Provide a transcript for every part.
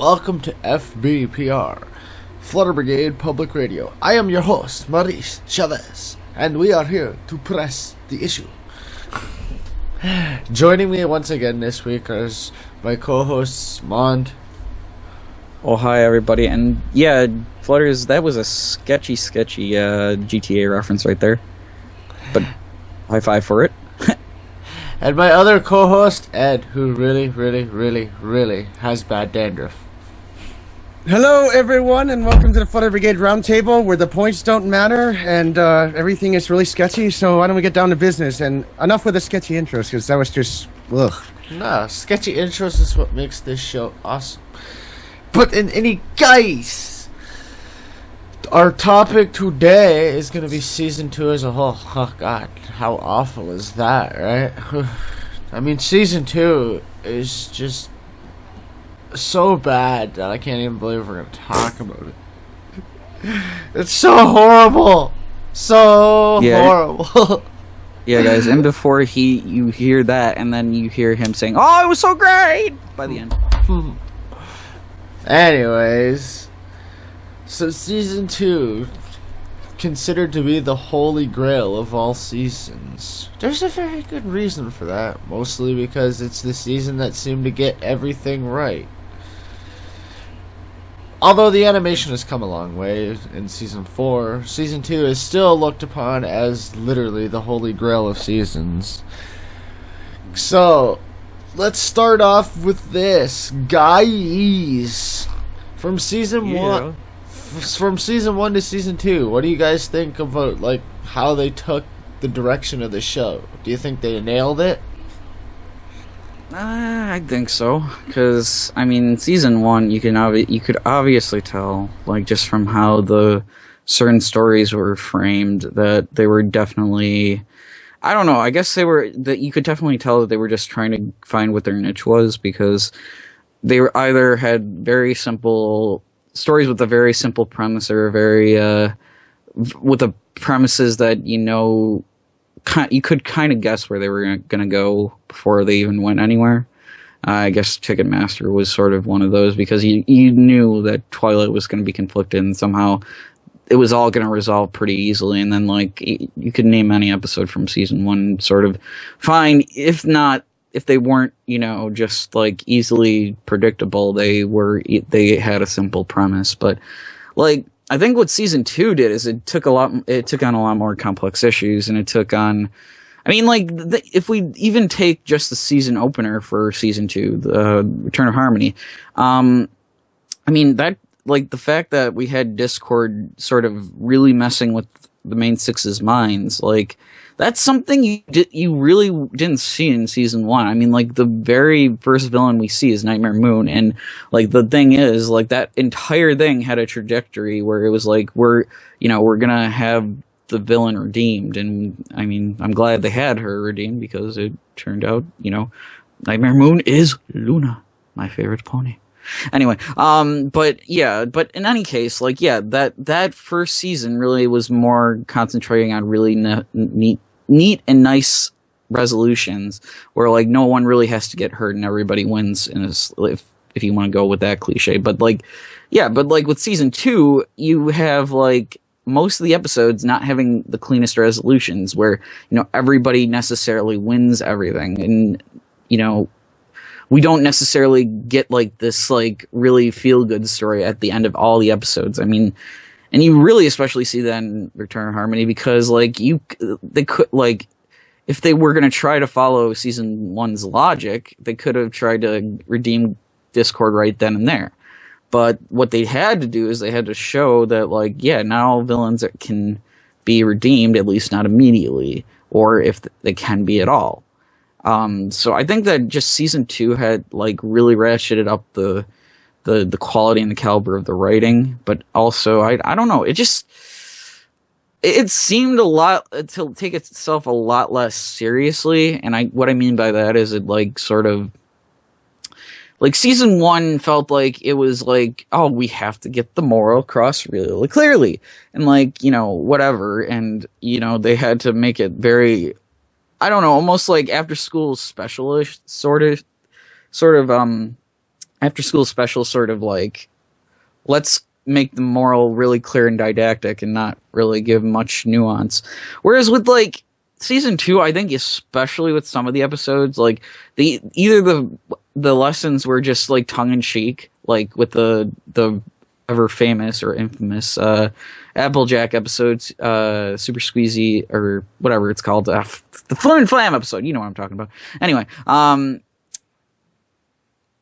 Welcome to FBPR, Flutter Brigade Public Radio. I am your host, Maurice Chavez, and we are here to press the issue. Joining me once again this week is my co-hosts, Mond. Oh, hi, everybody. And yeah, Flutters, that was a sketchy GTA reference right there. But high five for it. And my other co-host, Ed, who really has bad dandruff. Hello, everyone, and welcome to the Flutter Brigade Roundtable, where the points don't matter and everything is really sketchy. So why don't we get down to business? And enough with the sketchy intros, because that was just ugh. No, sketchy intros is what makes this show awesome. But in any case, our topic today is going to be Season 2 as a whole. Oh, God, how awful is that, right? I mean, Season 2 is just so bad that I can't even believe we're going to talk about it. It's so horrible. Horrible. Yeah, guys, and before you hear that, and then you hear him saying, "Oh, it was so great!" by the end. Anyways, so Season 2, considered to be the holy grail of all seasons. There's a very good reason for that, mostly because it's the season that seemed to get everything right. Although the animation has come a long way in Season 4, Season 2 is still looked upon as literally the holy grail of seasons. So, let's start off with this. Guys, from Season 1... From Season 1 to Season 2, what do you guys think about, like, how they took the direction of the show? Do you think they nailed it? I think so, because I mean, Season 1, you could obviously tell, like, just from how the certain stories were framed, that they were definitely, I don't know, I guess you could definitely tell that they were just trying to find what their niche was, because they were either had very simple stories with a very simple premise, or with the premises that you could kind of guess where they were going to go before they even went anywhere. I guess Ticketmaster was sort of one of those, because you knew that Twilight was going to be conflicted, and somehow it was all going to resolve pretty easily. And then, like, you could name any episode from Season 1 sort of fine, if they weren't, just like easily predictable, they had a simple premise. But like, I think what Season 2 did is it took on a lot more complex issues, and it took on, I mean, like, if we even take just the season opener for Season 2, the Return of Harmony, I mean, that, like, the fact that we had Discord sort of really messing with the main six's minds, like, that's something you really didn't see in Season 1. I mean, like, the very first villain we see is Nightmare Moon, and, like, the thing is, like, that entire thing had a trajectory where it was like, we're gonna have the villain redeemed, and, I mean, I'm glad they had her redeemed, because it turned out, Nightmare Moon is Luna, my favorite pony. Anyway, but in any case, like, yeah, that first season really was more concentrating on really neat and nice resolutions, where, like, no one really has to get hurt and everybody wins if you want to go with that cliche. But like, yeah, but like with Season 2, you have, like, most of the episodes not having the cleanest resolutions, where, everybody necessarily wins everything, and, we don't necessarily get, like, this, like, really feel-good story at the end of all the episodes. I mean, and you really especially see that in Return of Harmony, because, like, they could, like, if they were going to try to follow Season 1's logic, they could have tried to redeem Discord right then and there. But what they had to do is they had to show that, like, yeah, not all villains can be redeemed, at least not immediately, or if they can be at all. So I think that just Season 2 had, like, really ratcheted up the quality and the caliber of the writing, but also I don't know, it seemed a lot to take itself a lot less seriously, and what I mean by that is it, like, sort of, like, Season 1 felt like it was like, oh, we have to get the moral across really clearly, and, like, whatever, and, they had to make it very, I don't know, almost like after school specialist sort of after school special sort of like, let's make the moral really clear and didactic and not really give much nuance. Whereas with like season 2, I think especially with some of the episodes, like either the lessons were just like tongue in cheek, like with the ever famous or infamous Applejack episodes, Super Squeezy or whatever it's called, the Flim and Flam episode. You know what I'm talking about. Anyway,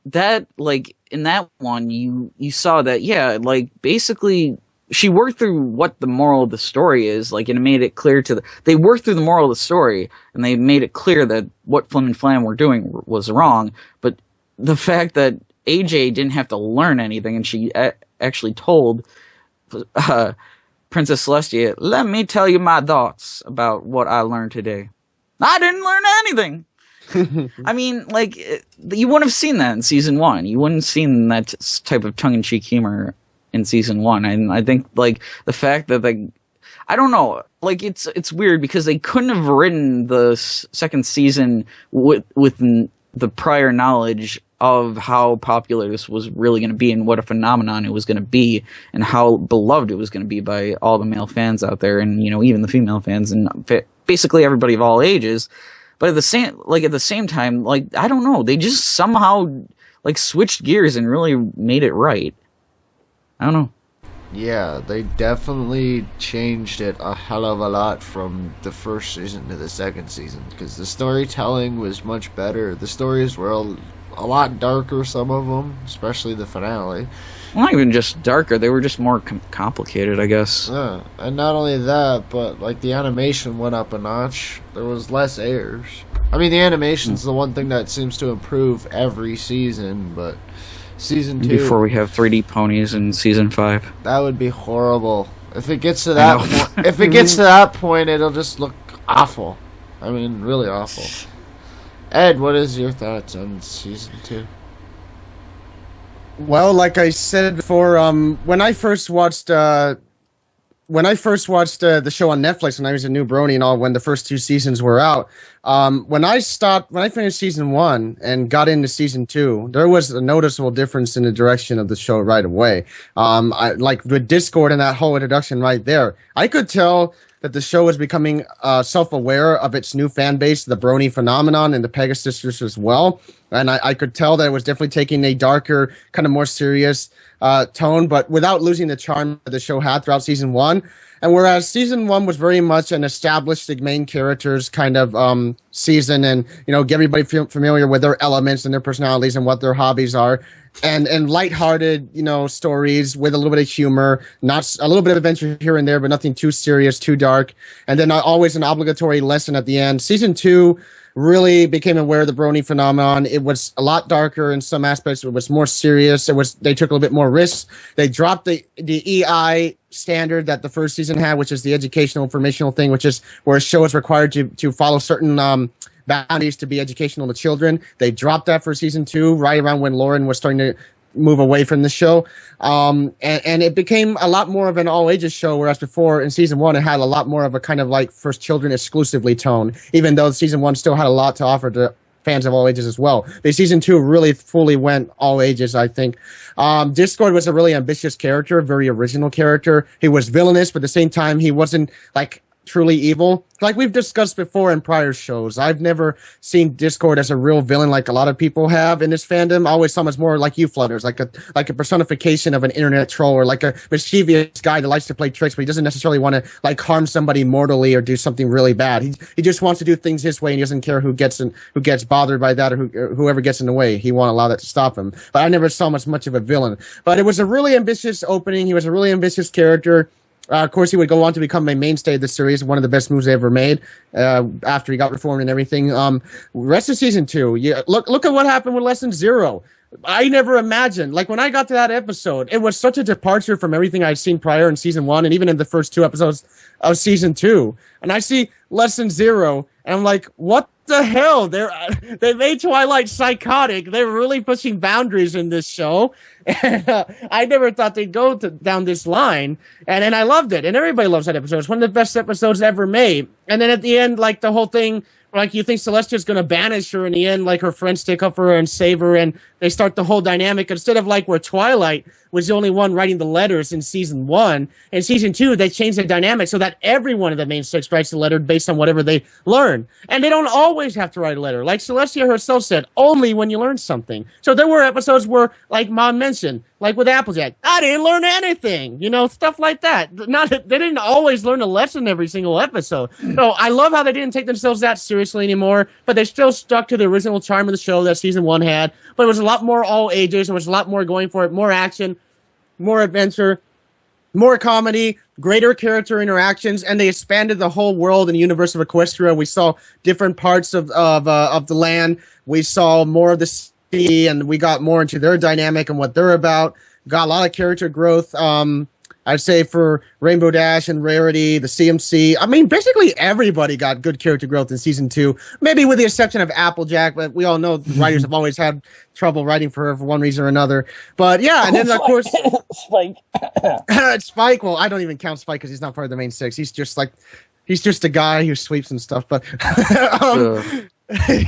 that like in that one you saw that, yeah, like basically she worked through what the moral of the story is, like, and it made it clear they worked through the moral of the story and they made it clear that what Flim and Flam were doing was wrong. But the fact that AJ didn't have to learn anything, and she actually told Princess Celestia, let me tell you my thoughts about what I learned today. I didn't learn anything. I mean, like, you wouldn't have seen that in season 1. You wouldn't have seen that type of tongue-in-cheek humor in season 1. And I think, like, the fact that, like, I don't know, like, it's weird because they couldn't have written the second season with the prior knowledge of how popular this was really going to be and what a phenomenon it was going to be and how beloved it was going to be by all the male fans out there and, you know, even the female fans and basically everybody of all ages. But at the same time, like, I don't know, they just somehow like switched gears and really made it right. I don't know. Yeah, they definitely changed it a hell of a lot from the first season to the second season because the storytelling was much better. The stories were a lot darker, some of them, especially the finale. Well, not even just darker, they were just more complicated, I guess. Yeah, and not only that, but like the animation went up a notch. There was less errors. I mean, the animation's the one thing that seems to improve every season, but season 2... Before we have 3D ponies in season 5. That would be horrible. If it gets to that point, it'll just look awful. I mean, really awful. Ed, what is your thoughts on season 2? Well, like I said before, when I first watched the show on Netflix when I was a new brony and all, when the first 2 seasons were out, when I finished season 1 and got into season 2, there was a noticeable difference in the direction of the show right away. Like with Discord and that whole introduction right there, I could tell that the show was becoming self-aware of its new fan base, the brony phenomenon, and the Pegasus sisters as well. And I could tell that it was definitely taking a darker, kind of more serious tone, but without losing the charm that the show had throughout season 1. And whereas season 1 was very much an established main characters kind of season and, you know, get everybody familiar with their elements and their personalities and what their hobbies are, and lighthearted, you know, stories with a little bit of humor, not a little bit of adventure here and there, but nothing too serious, too dark. And then always an obligatory lesson at the end. Season 2 really became aware of the brony phenomenon. It was a lot darker in some aspects. It was more serious. They took a little bit more risks. They dropped the EI standard that the first season had, which is the educational informational thing, which is where a show is required to follow certain boundaries to be educational to children. They dropped that for season 2, right around when Lauren was starting to move away from the show. And it became a lot more of an all-ages show, whereas before in season 1 it had a lot more of a kind of like for children exclusively tone, even though season 1 still had a lot to offer to fans of all ages as well. But season 2 really fully went all ages, I think. Discord was a really ambitious character, very original character. He was villainous, but at the same time he wasn't like truly evil. Like we've discussed before in prior shows, I've never seen Discord as a real villain like a lot of people have in this fandom. I always saw him as more like you Flutters, like a personification of an internet troll, or like a mischievous guy that likes to play tricks, but he doesn't necessarily want to like harm somebody mortally or do something really bad. He just wants to do things his way, and he doesn't care who gets bothered by that, or whoever gets in the way. He won't allow that to stop him. But I never saw him as much of a villain. But it was a really ambitious opening. He was a really ambitious character. Of course, he would go on to become a mainstay of the series, one of the best moves they ever made after he got reformed and everything. Rest of season 2, look at what happened with Lesson 0. I never imagined, like when I got to that episode, it was such a departure from everything I'd seen prior in season 1 and even in the first 2 episodes of season 2. And I see Lesson 0, and I'm like, what the hell? They made Twilight psychotic. They're really pushing boundaries in this show. And I never thought they'd go down this line. And then I loved it. And everybody loves that episode. It's one of the best episodes ever made. And then at the end, like the whole thing Like, you think Celestia's going to banish her in the end, like her friends stick up for her and save her, and they start the whole dynamic instead of like where Twilight was the only one writing the letters in season 1. In season 2, they changed the dynamic so that every one of the main 6 writes a letter based on whatever they learn. And they don't always have to write a letter. Like Celestia herself said, only when you learn something. So there were episodes where, like Mom mentioned, like with Applejack, I didn't learn anything, you know, stuff like that. They didn't always learn a lesson every single episode. So I love how they didn't take themselves that seriously anymore, but they still stuck to the original charm of the show that season 1 had. But it was a lot more all ages. There was a lot more going for it, more action, more adventure, more comedy, greater character interactions, and they expanded the whole world and universe of Equestria. We saw different parts of the land. We saw more of the city, and we got more into their dynamic and what they're about. Got a lot of character growth. I'd say for Rainbow Dash and Rarity, the CMC. I mean, basically everybody got good character growth in season 2. Maybe with the exception of Applejack, but we all know writers have always had trouble writing for her for one reason or another. But yeah, and then of course Spike. Spike. Well, I don't even count Spike because he's not part of the main 6. He's just a guy who sweeps and stuff. But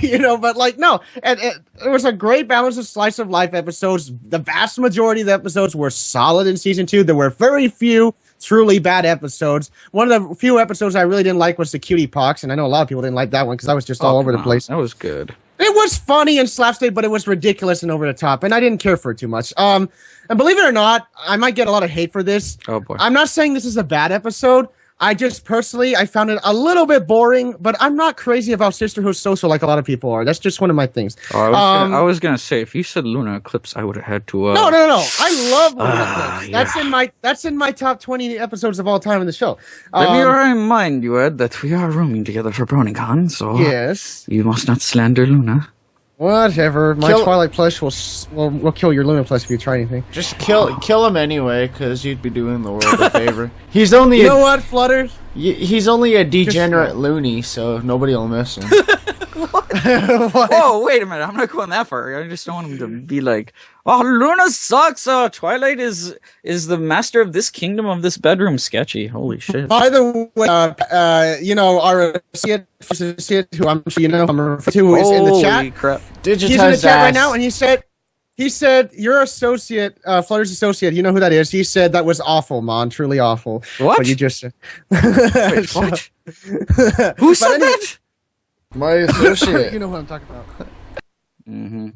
you know, but like, no, and it was a great balance of slice of life episodes. The vast majority of the episodes were solid in season 2. There were very few truly bad episodes. One of the few episodes I really didn't like was the Cutie Pox, and I know a lot of people didn't like that one because I was just all over the place. That was good. It was funny and slapstick, but it was ridiculous and over the top, and I didn't care for it too much. And believe it or not, I might get a lot of hate for this. Oh boy. I'm not saying this is a bad episode. I just personally, I found it a little bit boring, but I'm not crazy about Sisterhood Social like a lot of people are. That's just one of my things. Oh, I was gonna say, if you said Luna Eclipse, I would have had to. No. I love Luna Eclipse. Yeah. That's in my top 20 episodes of all time in the show. Let me remind you, Ed, that we are rooming together for BronyCon, so yes, you must not slander Luna. Whatever. My Twilight plush will kill your Luna plush if you try anything. Just kill him anyway, because you'd be doing the world a favor. He's only you know what, Flutter? He's only a degenerate loony, so nobody will miss him. Oh, wait a minute. I'm not going that far. I just don't want him to be like, oh, Luna sucks. Twilight is the master of this kingdom of this bedroom. Sketchy. Holy shit. By the way, you know, our associate, who I'm sure you know, I'm referring to, is in the chat. Holy crap. He's in the chat right now, and he said, your associate, Flutter's associate, you know who that is? He said that was awful, Mon, truly awful. What? But you just said. Wait, what? Who said that? My associate. You know what I'm talking about. Mm-hmm.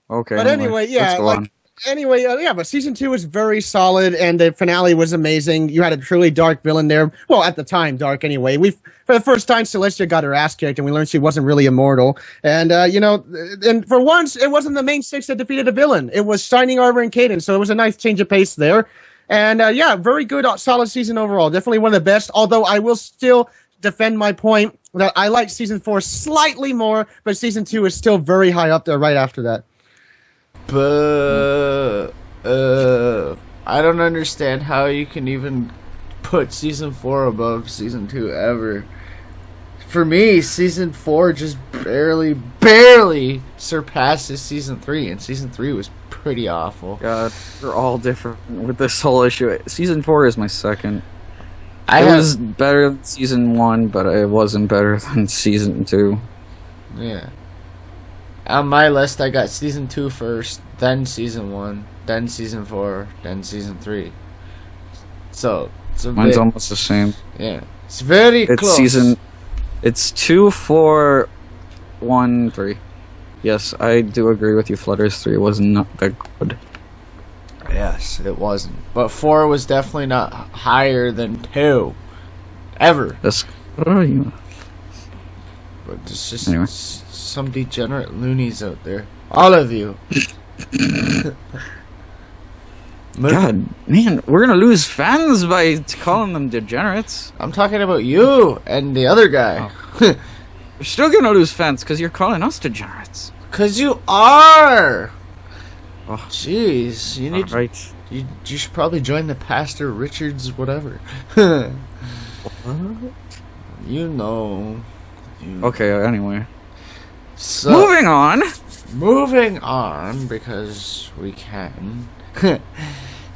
Okay. But anyway, yeah, but season 2 was very solid, and the finale was amazing. You had a truly dark villain there. Well, at the time, dark anyway. For the first time, Celestia got her ass kicked, and we learned she wasn't really immortal. And, you know, and for once, it wasn't the main 6 that defeated a villain. It was Shining Arbor and Cadence, so it was a nice change of pace there. And, yeah, very good, solid season overall. Definitely one of the best, although I will still defend my point that I like season 4 slightly more, but season 2 is still very high up there right after that. But I don't understand how you can even put season 4 above season 2 ever. For me, season 4 just barely surpasses season 3, and season 3 was pretty awful. God, we're all different with this whole issue. Season 4 is my second. It was better than season 1, but it wasn't better than season 2. Yeah. On my list, I got season 2 first, then season 1, then season 4, then season 3. So mine's almost the same. Yeah, it's very close. It's 2, 4, 1, 3. Yes, I do agree with you. Flutter's 3 was not that good. Yes, it wasn't. But 4 was definitely not higher than 2. Ever. What are you? But it's just some degenerate loonies out there. All of you. God, man, we're gonna lose fans by calling them degenerates. I'm talking about you and the other guy. Oh. We're still gonna lose fans because you're calling us degenerates. 'Cause you are! Oh. Jeez, you need right. You should probably join the Pastor Richards whatever. You know. Okay, anyway. So, Moving on, because we can.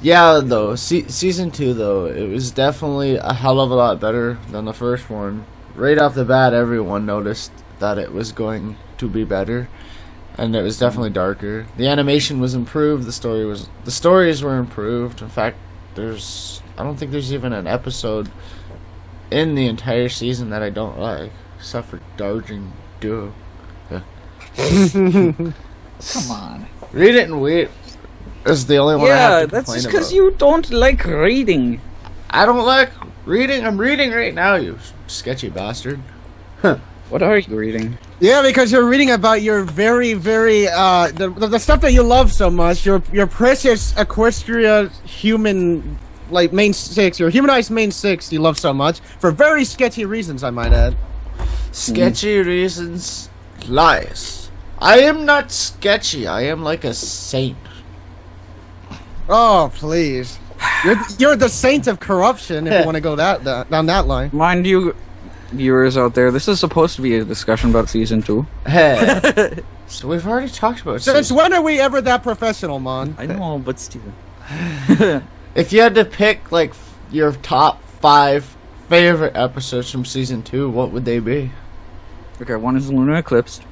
Yeah, though, season 2, though, it was definitely a hell of a lot better than the first one. Right off the bat, everyone noticed that it was going to be better, and it was definitely darker. The animation was improved. The stories were improved. In fact, I don't think there's even an episode in the entire season that I don't like, except for Darging Duo. Yeah. Come on. Read it and wait is the only one I have to that's complain just because about. you don't like reading. I don't like reading. I'm reading right now, you sketchy bastard. What are you reading? Yeah, because you're reading about your very, very the stuff that you love so much. Your precious Equestria human main six, your humanized main six you love so much for very sketchy reasons, I might add. Sketchy reasons, lies. I am not sketchy. I am like a saint. Oh please, you're the saint of corruption if you want to go down that line. Mind you, viewers out there, this is supposed to be a discussion about season 2. Hey. So we've already talked about Since when are we ever that professional, Mon? I know, but still. If you had to pick like your top 5 favorite episodes from season 2, what would they be? Okay, one is Luna Eclipsed.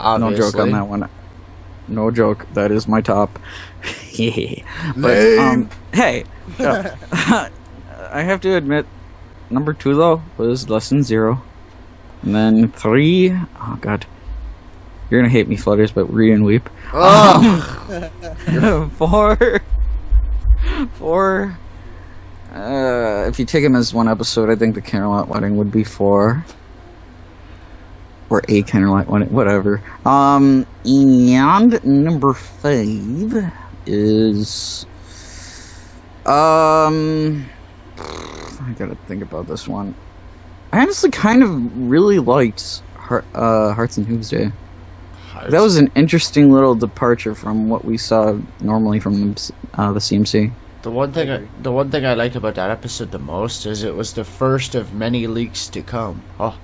Obviously. No joke on that one. No joke. That is my top. But hey, I have to admit, number 2 though was Lesson 0, and then 3. Oh god, you're gonna hate me, Flutters, but read and weep. Oh. 4. If you take him as one episode, I think the Candlelight Wedding would be 4. Or a Candlelight Wedding, whatever. And number 5 is I gotta think about this one. I honestly kind of really liked Hearts and Hooves Day. That was an interesting little departure from what we saw normally from the CMC. The one thing I liked about that episode the most is it was the first of many leaks to come. Oh,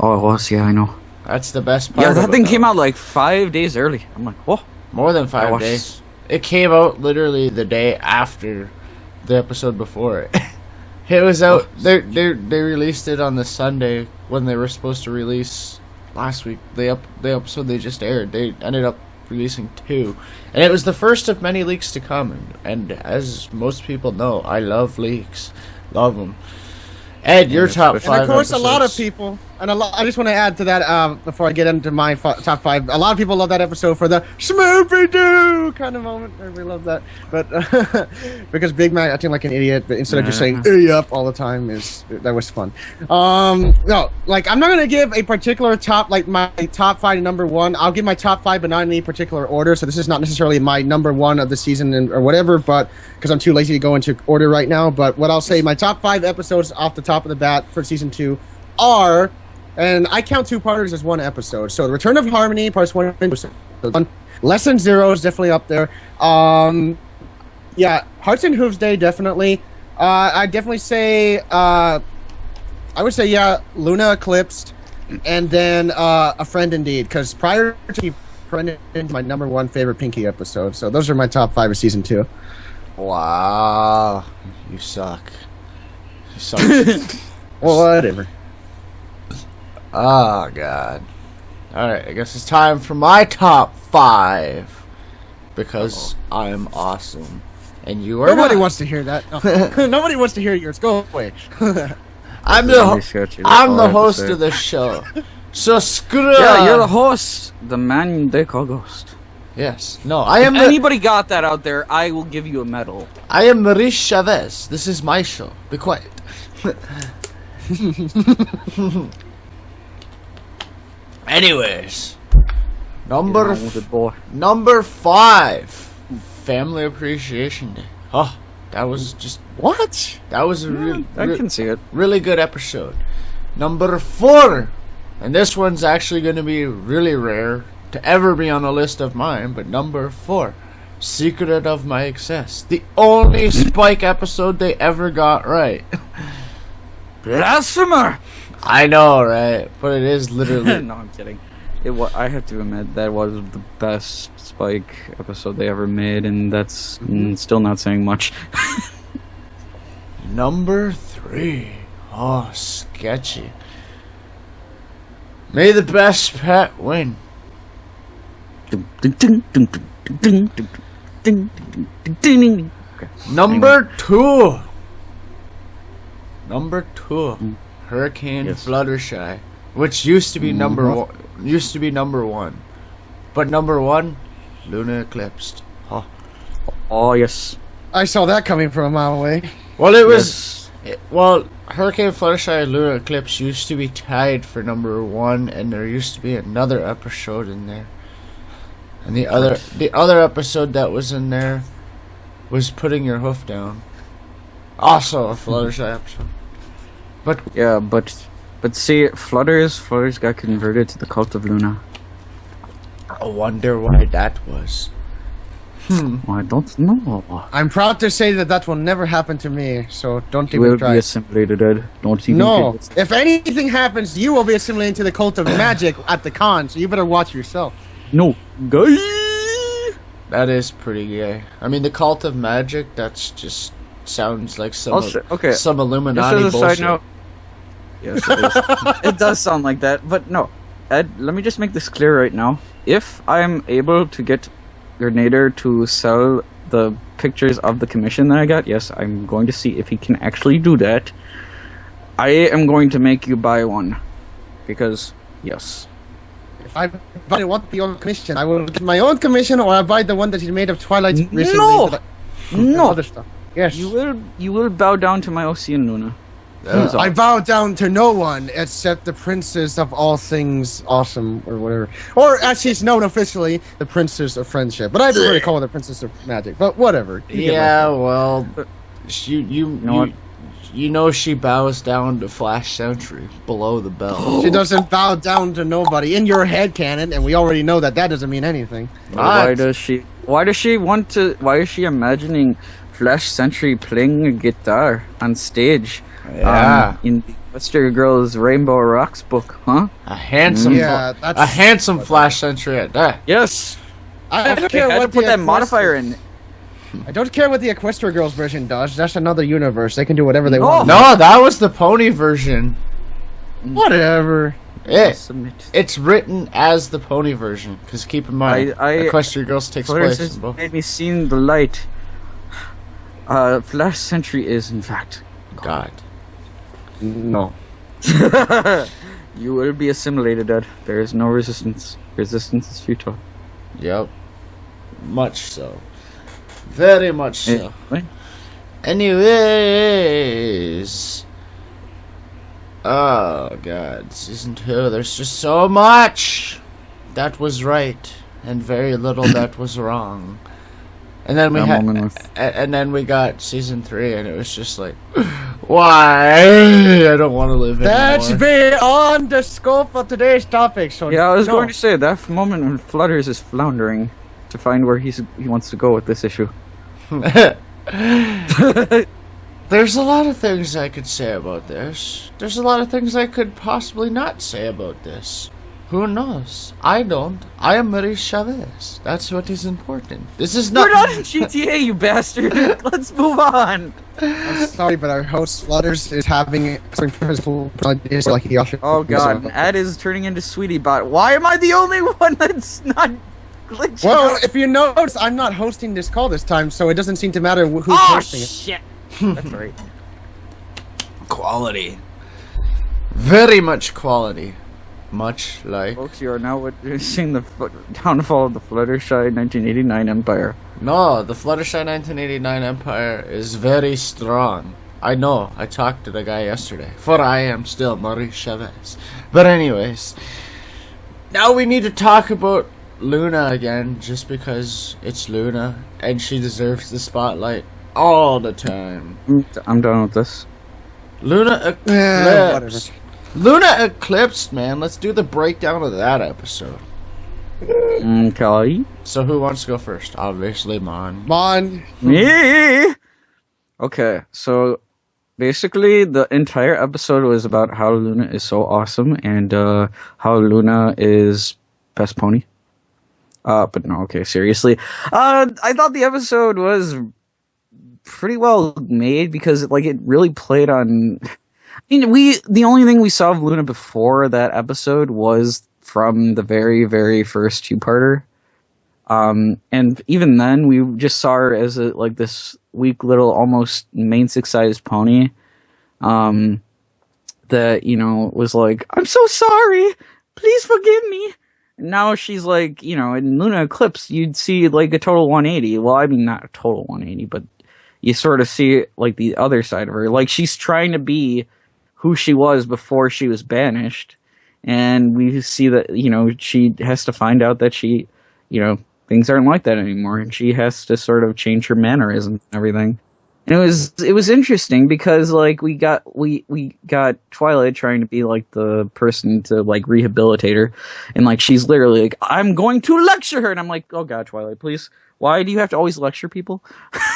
it was, yeah, I know. That's the best part. Yeah, that thing came out like 5 days early. I'm like, whoa. More than 5 days. It came out literally the day after the episode before it. It was out. They released it on the Sunday when they were supposed to release last week. The episode they just aired. They ended up releasing 2, and it was the first of many leaks to come. And as most people know, I love leaks. Love them. Ed, your top 5 And of course, episodes. a lot of people, and I just want to add to that before I get into my top 5. A lot of people love that episode for the Smoopy Doo kind of moment. Everybody loves that, but because Big Mac acting like an idiot, but instead of just saying "yup" all the time, that was fun. No, like I'm not gonna give a particular top, like my top 5 to number 1. I'll give my top 5, but not in any particular order. So this is not necessarily my number 1 of the season or whatever, but because I'm too lazy to go into order right now. But what I'll say, my top 5 episodes off the top of the bat for season 2 are, and I count 2-parters as 1 episode. So the Return of Harmony, parts 1 and 2. Lesson 0 is definitely up there. Yeah, Hearts and Hooves Day definitely. I'd definitely say, I would say, yeah, Luna Eclipsed, and then A Friend Indeed, because prior to Friend Indeed, my number 1 favorite Pinky episode. So those are my top 5 of season 2. Wow, you suck. You suck. Whatever. Oh god. Alright, I guess it's time for my top 5. Because I'm awesome. And you are Nobody not. wants to hear that. No. Nobody wants to hear yours. Go away. I'm the host of the show. So screw Yeah, you're the host. The man they call Ghost. Yes. No, I am If anybody got that out there, I will give you a medal. I am Maurice Chavez. This is my show. Be quiet. Anyways, number 5, Family Appreciation Day. Oh, that was just What? that was a I can see it. really good episode. Number 4, and this one's actually going to be really rare to ever be on a list of mine, but number 4, Secret of My Excess, the only Spike episode they ever got right. Blasphemer! I know, right? But it is literally. No, I'm kidding. I have to admit, that was the best Spike episode they ever made, and that's still not saying much. Number 3. Oh, sketchy. May the best pet win. Number two. Hurricane Fluttershy, which used to be number one, but number one, Luna Eclipsed. Huh. Oh yes. I saw that coming from a mile away. Well, it was Hurricane Fluttershy and Luna Eclipse used to be tied for number one, and there used to be another episode in there. And the other episode that was in there was Putting Your Hoof Down. Also a Fluttershy episode. But yeah, but see, Flutters got converted to the Cult of Luna. I wonder why that was. I don't know. I'm proud to say that will never happen to me, so don't You even will try. be assimilated, Ed. Don't even. No, if anything happens, you will be assimilated to the Cult of Magic at the con, so you better watch yourself. No, guy. That is pretty gay. I mean, the Cult of Magic. That's just sounds like some some Illuminati Just as a bullshit. side note, yes, it is. It does sound like that, but no. Ed, let me just make this clear right now. If I am able to get your Nader to sell the pictures of the commission that I got, yes, I'm going to see if he can actually do that. I am going to make you buy one. Because, yes. If I want the own commission, I will get my own commission, or I buy the one that he made of Twilight recently. No! No! Other stuff. Yes. You will bow down to my Ocean Luna. I bow down to no one except the princess of all things awesome, or whatever. Or, as she's known officially, the princess of friendship. But I prefer to call her the princess of magic. But whatever. Yeah, well, you know she bows down to Flash Sentry below the belt. She doesn't bow down to nobody. In your head canon, and we already know that doesn't mean anything. Why is she imagining Flash Sentry playing a guitar on stage? Yeah. In the Western Girls Rainbow Rocks book, huh? A handsome Flash Sentry at that. Yes. I don't They care had what to put the that modifier in. I don't care what the Equestria Girls version does. That's another universe. They can do whatever they want. No, that was the pony version. Whatever. It's written as the pony version, because keep in mind, Equestria Girls takes place in both. Made me seen the light. Flash Sentry is, in fact, God. No. You will be assimilated, Ed. There is no resistance. Resistance is futile. Yep. Much so. Very much so. Anyways. Oh, God. Season 2. There's just so much that was right, and very little that was wrong. And then we got season 3, and it was just like, why? I don't want to live anymore. That's beyond the scope of today's topic. So yeah, I was going to say that moment when Flutters is floundering to find where he wants to go with this issue. There's a lot of things I could say about this. There's a lot of things I could possibly not say about this. Who knows? I don't. I am Marie Chavez. That's what is important. This is not. We're not in GTA, you bastard. Let's move on. I'm sorry, but our host Flutters is having like he also. Oh God, Ed is turning into Sweetie Bot. Why am I the only one that's not glitching? Well, if you notice, I'm not hosting this call this time, so it doesn't seem to matter who's hosting it. Shit. That's right. Quality. Very much quality. Much like... Folks, you are now witnessing the downfall of the Fluttershy 1989 Empire. No, the Fluttershy 1989 Empire is very strong. I know, I talked to the guy yesterday. For I am still Marie Chavez. But anyways, now we need to talk about Luna again, just because it's Luna, and she deserves the spotlight all the time. I'm done with this. Luna Eclipsed. Luna Eclipsed, man. Let's do the breakdown of that episode. Okay. So who wants to go first? Obviously, Mon. Me! Okay, so basically the entire episode was about how Luna is so awesome and how Luna is best pony. But no, okay, seriously. I thought the episode was pretty well made because it really played on mean, the only thing we saw of Luna before that episode was from the very, very first two-parter. And even then, we just saw her as like this weak little, almost main six-sized pony. That, was like, I'm so sorry, please forgive me. And now she's like, in Luna Eclipse, you'd see like a total 180. Well, I mean, not a total 180, but you sort of see like the other side of her. Like, she's trying to be who she was before she was banished. And we see that, she has to find out that she, things aren't like that anymore. And she has to sort of change her mannerisms and everything. And it was interesting because like we got Twilight trying to be like the person to like rehabilitate her, and like she's literally like, I'm going to lecture her, and I'm like, oh god, Twilight, please, why do you have to always lecture people?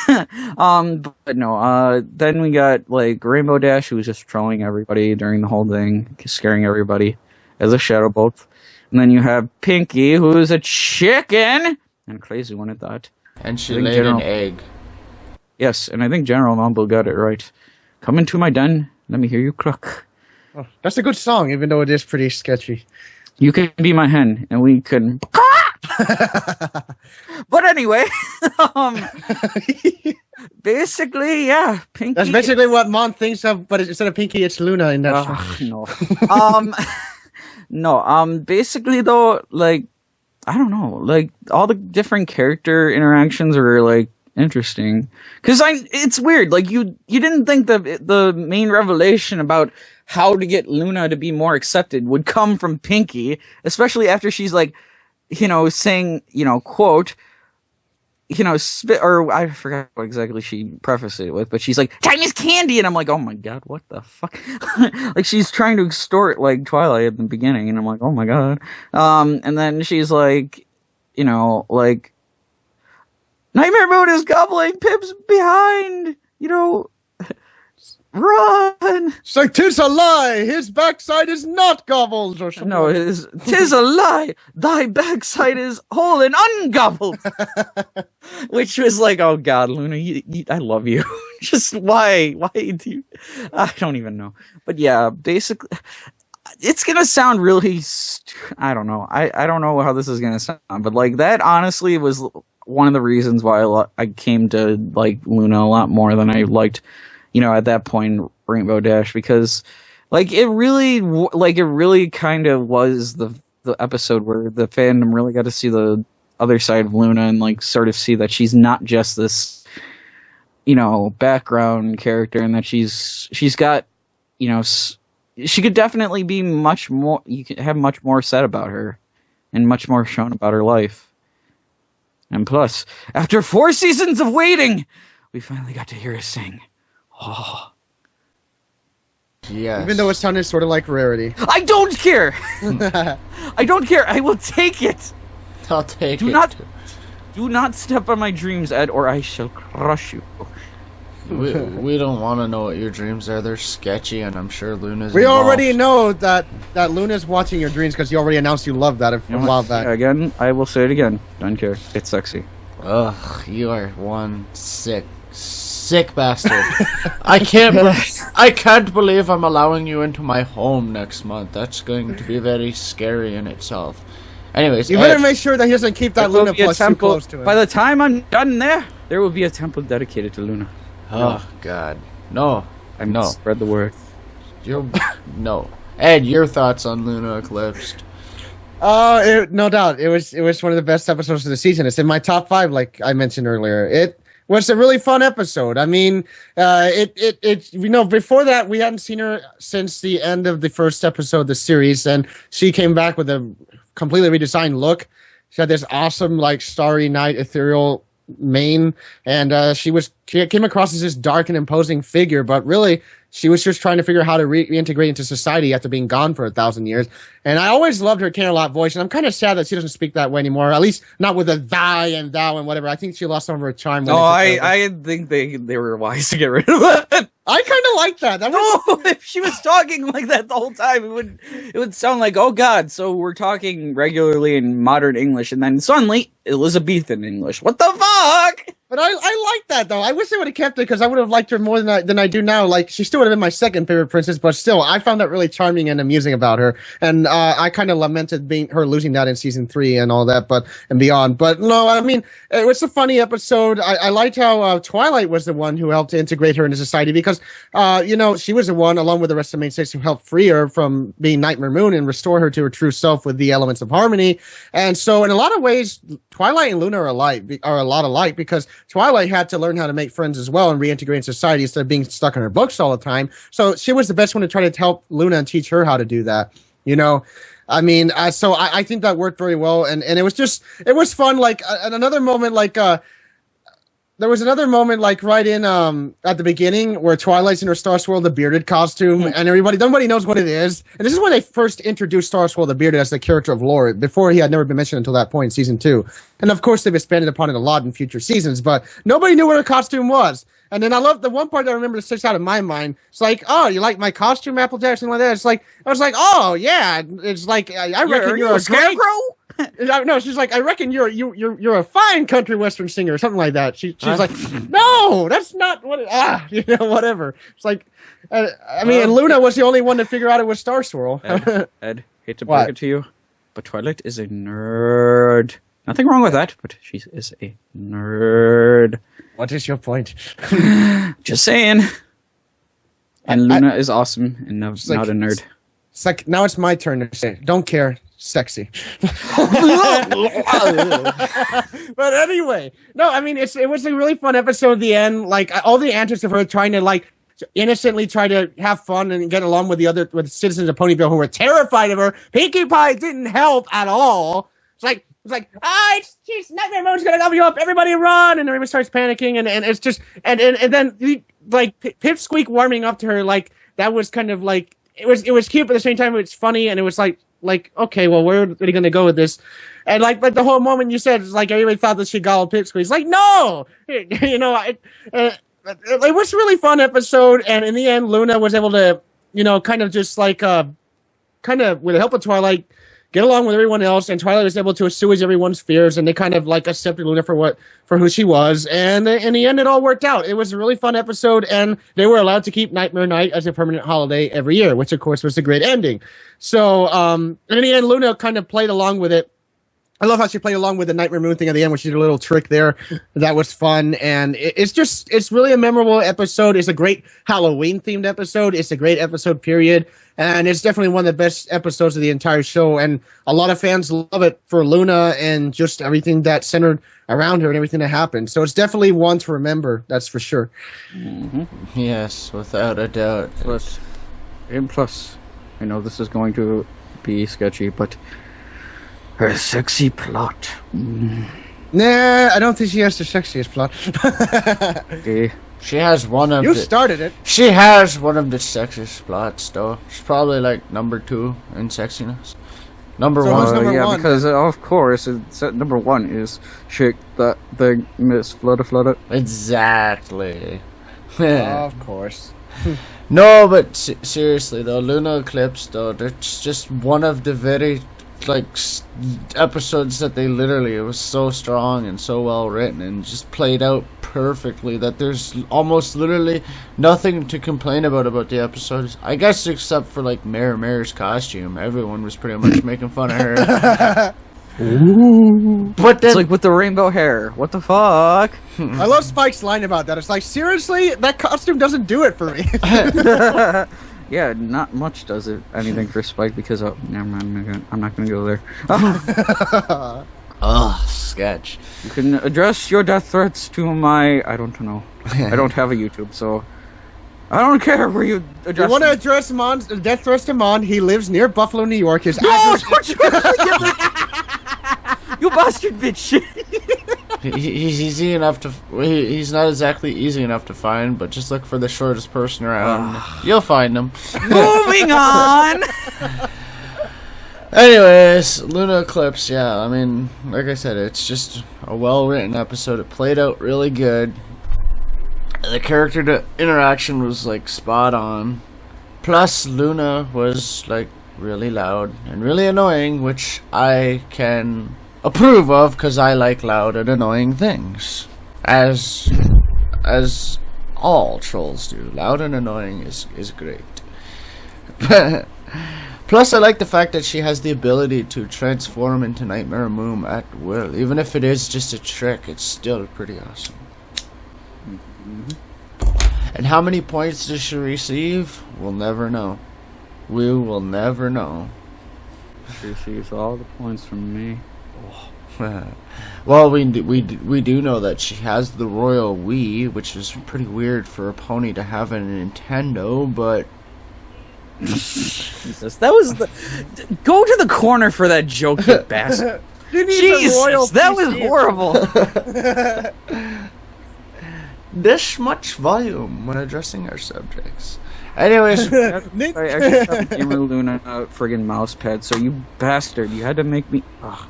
But no, then we got like Rainbow Dash, who was just trolling everybody during the whole thing, scaring everybody as a shadow bolt. And then you have Pinky, who is a chicken, and a crazy one at that. And she laid an egg. Yes, and I think General Mumble got it right. Come into my den, let me hear you cluck. Oh, that's a good song, even though it is pretty sketchy. You can be my hen, and we can... But anyway, basically, yeah, Pinky... That's basically what Mom thinks of, but instead of Pinky, it's Luna in that song. No. Basically, though, like, I don't know, like, all the different character interactions are, like, interesting, because it's weird. Like you didn't think that the main revelation about how to get Luna to be more accepted would come from Pinky, especially after she's like, saying, quote, spit, or I forgot what exactly she prefaced it with, but she's like, Chinese candy, and I'm like, oh my god, what the fuck? Like she's trying to extort like Twilight at the beginning, and I'm like, oh my god. And then she's like, like, Nightmare Moon is gobbling Pip's behind, run. It's like, 'tis a lie, his backside is not gobbled, or something. No, 'tis a lie, thy backside is whole and ungobbled. Which was like, oh god, Luna, I love you. Just why do you, I don't even know. But yeah, basically, it's gonna sound really, I don't know. I don't know how this is gonna sound, but like that honestly was one of the reasons why I came to like Luna a lot more than I liked, at that point Rainbow Dash, because like it really kind of was the episode where the fandom really got to see the other side of Luna and like sort of see that she's not just this background character, and that she's got she could definitely be much more, you could have much more said about her and much more shown about her life. And plus, after 4 seasons of waiting, we finally got to hear her sing. Oh. Yes. Even though it sounded sort of like Rarity. I don't care! I don't care. I will take it. I'll take it. Do not step on my dreams, Ed, or I shall crush you. We don't want to know what your dreams are. They're sketchy, and I'm sure Luna's We involved. already know that Luna's watching your dreams because you already announced you love that a while back. Again, I will say it again. Don't care. It's sexy. Ugh, you are one sick bastard. I can't believe I'm allowing you into my home next month. That's going to be very scary in itself. Anyways, you better make sure that he doesn't keep that Luna plus too close to him. By the time I'm done there will be a temple dedicated to Luna. Oh god, no! Spread the word. No, Ed, your thoughts on Luna Eclipsed? No doubt, it was one of the best episodes of the season. It's in my top 5, like I mentioned earlier. It was a really fun episode. I mean, before that we hadn't seen her since the end of the first episode of the series, and she came back with a completely redesigned look. She had this awesome, like, starry night ethereal mane, and she came across as this dark and imposing figure, but really she was just trying to figure out how to reintegrate into society after being gone for 1,000 years. And I always loved her Canterlot voice, and I'm kind of sad that she doesn't speak that way anymore, at least not with a thy and thou and whatever. I think she lost some of her charm. I think they were wise to get rid of that. I kind of like that. If she was talking like that the whole time, it would sound like, oh god, so we're talking regularly in modern English, and then suddenly Elizabethan English. What the fuck? But I like that though. I wish they would have kept it because I would have liked her more than I do now. Like she still would have been my second favorite princess, but still, I found that really charming and amusing about her. And I kind of lamented her losing that in season 3 and all that, and beyond. But no, I mean, it was a funny episode. I liked how Twilight was the one who helped to integrate her into society because she was the one, along with the rest of the main six, who helped free her from being Nightmare Moon and restore her to her true self with the elements of harmony. And so, in a lot of ways, Twilight and Luna are a lot alike because Twilight had to learn how to make friends as well and reintegrate in society instead of being stuck in her books all the time. So she was the best one to try to help Luna and teach her how to do that. I mean, so I think that worked very well, and it was fun. Like another moment, there was another moment like right in at the beginning where Twilight's in her Star Swirl the bearded costume, and nobody knows what it is. And this is when they first introduced Star Swirl the bearded as the character of lore. Before he had never been mentioned until that point in season 2. And of course they've expanded upon it a lot in future seasons, but nobody knew what her costume was. And then I love the one part that I remember that sticks out in my mind. It's like, oh, you like my costume, Applejack, something like that. It's like I was like, oh yeah. It's like I reckon you're a scarecrow. No, she's like, I reckon you're a fine country western singer or something like that. She's like, no, that's not what. Whatever. It's like, I mean, and Luna was the only one to figure out it was Star Swirl. Ed, hate to break it to you, but Twilight is a nerd. Nothing wrong with that, but she is a nerd. What is your point? Just saying. And Luna is awesome and not a nerd. It's like now it's my turn to say, don't care. Sexy. But anyway, no, I mean it was a really fun episode at the end. Like all the antics of her trying to innocently try to have fun and get along with the citizens of Ponyville who were terrified of her. Pinkie Pie didn't help at all. It's like she's Nightmare Moon's gonna gobble you up. Everybody run! And everybody starts panicking, and it's just and then Pipsqueak warming up to her that was kind of it was cute, but at the same time it was funny, and it was like okay, well, where are they going to go with this? And like the whole moment you said, it's like everybody thought that she gobbled Pipsqueak. It's like, no! It was a really fun episode, and in the end, Luna was able to, kind of just with the help of Twilight, get along with everyone else, and Twilight was able to assuage everyone's fears, and they kind of accepted Luna for who she was, and in the end, it all worked out. It was a really fun episode, and they were allowed to keep Nightmare Night as a permanent holiday every year, which of course was a great ending. So, and in the end, Luna kind of played along with it. I love how she played along with the Nightmare Moon thing at the end when she did a little trick there. That was fun. And it's really a memorable episode. It's a great Halloween themed episode. It's a great episode, period. And it's definitely one of the best episodes of the entire show. And a lot of fans love it for Luna and just everything that centered around her and everything that happened. So it's definitely one to remember. That's for sure. Mm-hmm. Yes, without a doubt. Plus, I know this is going to be sketchy, but her sexy plot. Nah, I don't think she has the sexiest plot. Okay. She has one of You started it. She has one of the sexiest plots, though. She's probably number 2 in sexiness. Number So who's 1. number one? Because of course, number 1 is Chick, that thing, Miss Flutter. Exactly. Of course. No, but seriously though, Luna Eclipsed though, that's just one of the very episodes that it was so strong and so well written and just played out perfectly that there's almost literally nothing to complain about the episodes. I guess except for Mare's costume. Everyone was pretty much making fun of her. Ooh. But then, It's with the rainbow hair. What the fuck? I love Spike's line about that. It's seriously, that costume doesn't do it for me. Yeah, not much does it anything for Spike because never mind, I'm not gonna go there. sketch. You can address your death threats to my. I don't know. I don't have a YouTube, so I don't care where you address. You want to address Mon's death threats to Mon? He lives near Buffalo, New York. His address. Don't you you bastard bitch! He's easy enough to. He's not exactly easy enough to find, but just look for the shortest person around. You'll find him. Moving on. Anyways, Luna Eclipse. Yeah, I mean, like I said, it's just a well-written episode. It played out really good. The character interaction was spot on. Plus, Luna was really loud and really annoying, which I can approve of because I like loud and annoying things. as all trolls do. Loud and annoying is great. Plus, I like the fact that she has the ability to transform into Nightmare Moon at will. Even if it is just a trick, it's still pretty awesome. And how many points does she receive? We'll never know. We will never know. She receives all the points from me. Well, we do know that she has the Royal Wii, which is pretty weird for a pony to have a Nintendo, but... Jesus, that was the... Go to the corner for that joke, you bastard. Jesus, that was horrible. This much volume when addressing our subjects. Anyways, Nick. I actually got Gamer Luna friggin' mouse pad, so you bastard, you had to make me. Ugh.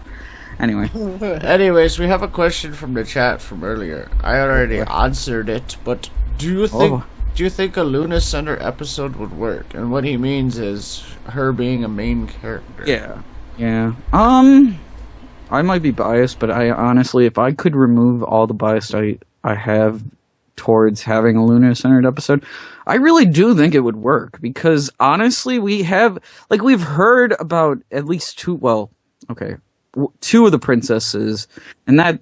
Anyways, we have a question from the chat from earlier. I already answered it, but do you think a Luna Center episode would work? And what he means is her being a main character. Yeah. I might be biased, but I honestly, if I could remove all the bias I have towards having a Luna-centered episode, I really do think it would work, because honestly, we've heard about at least two of the princesses, and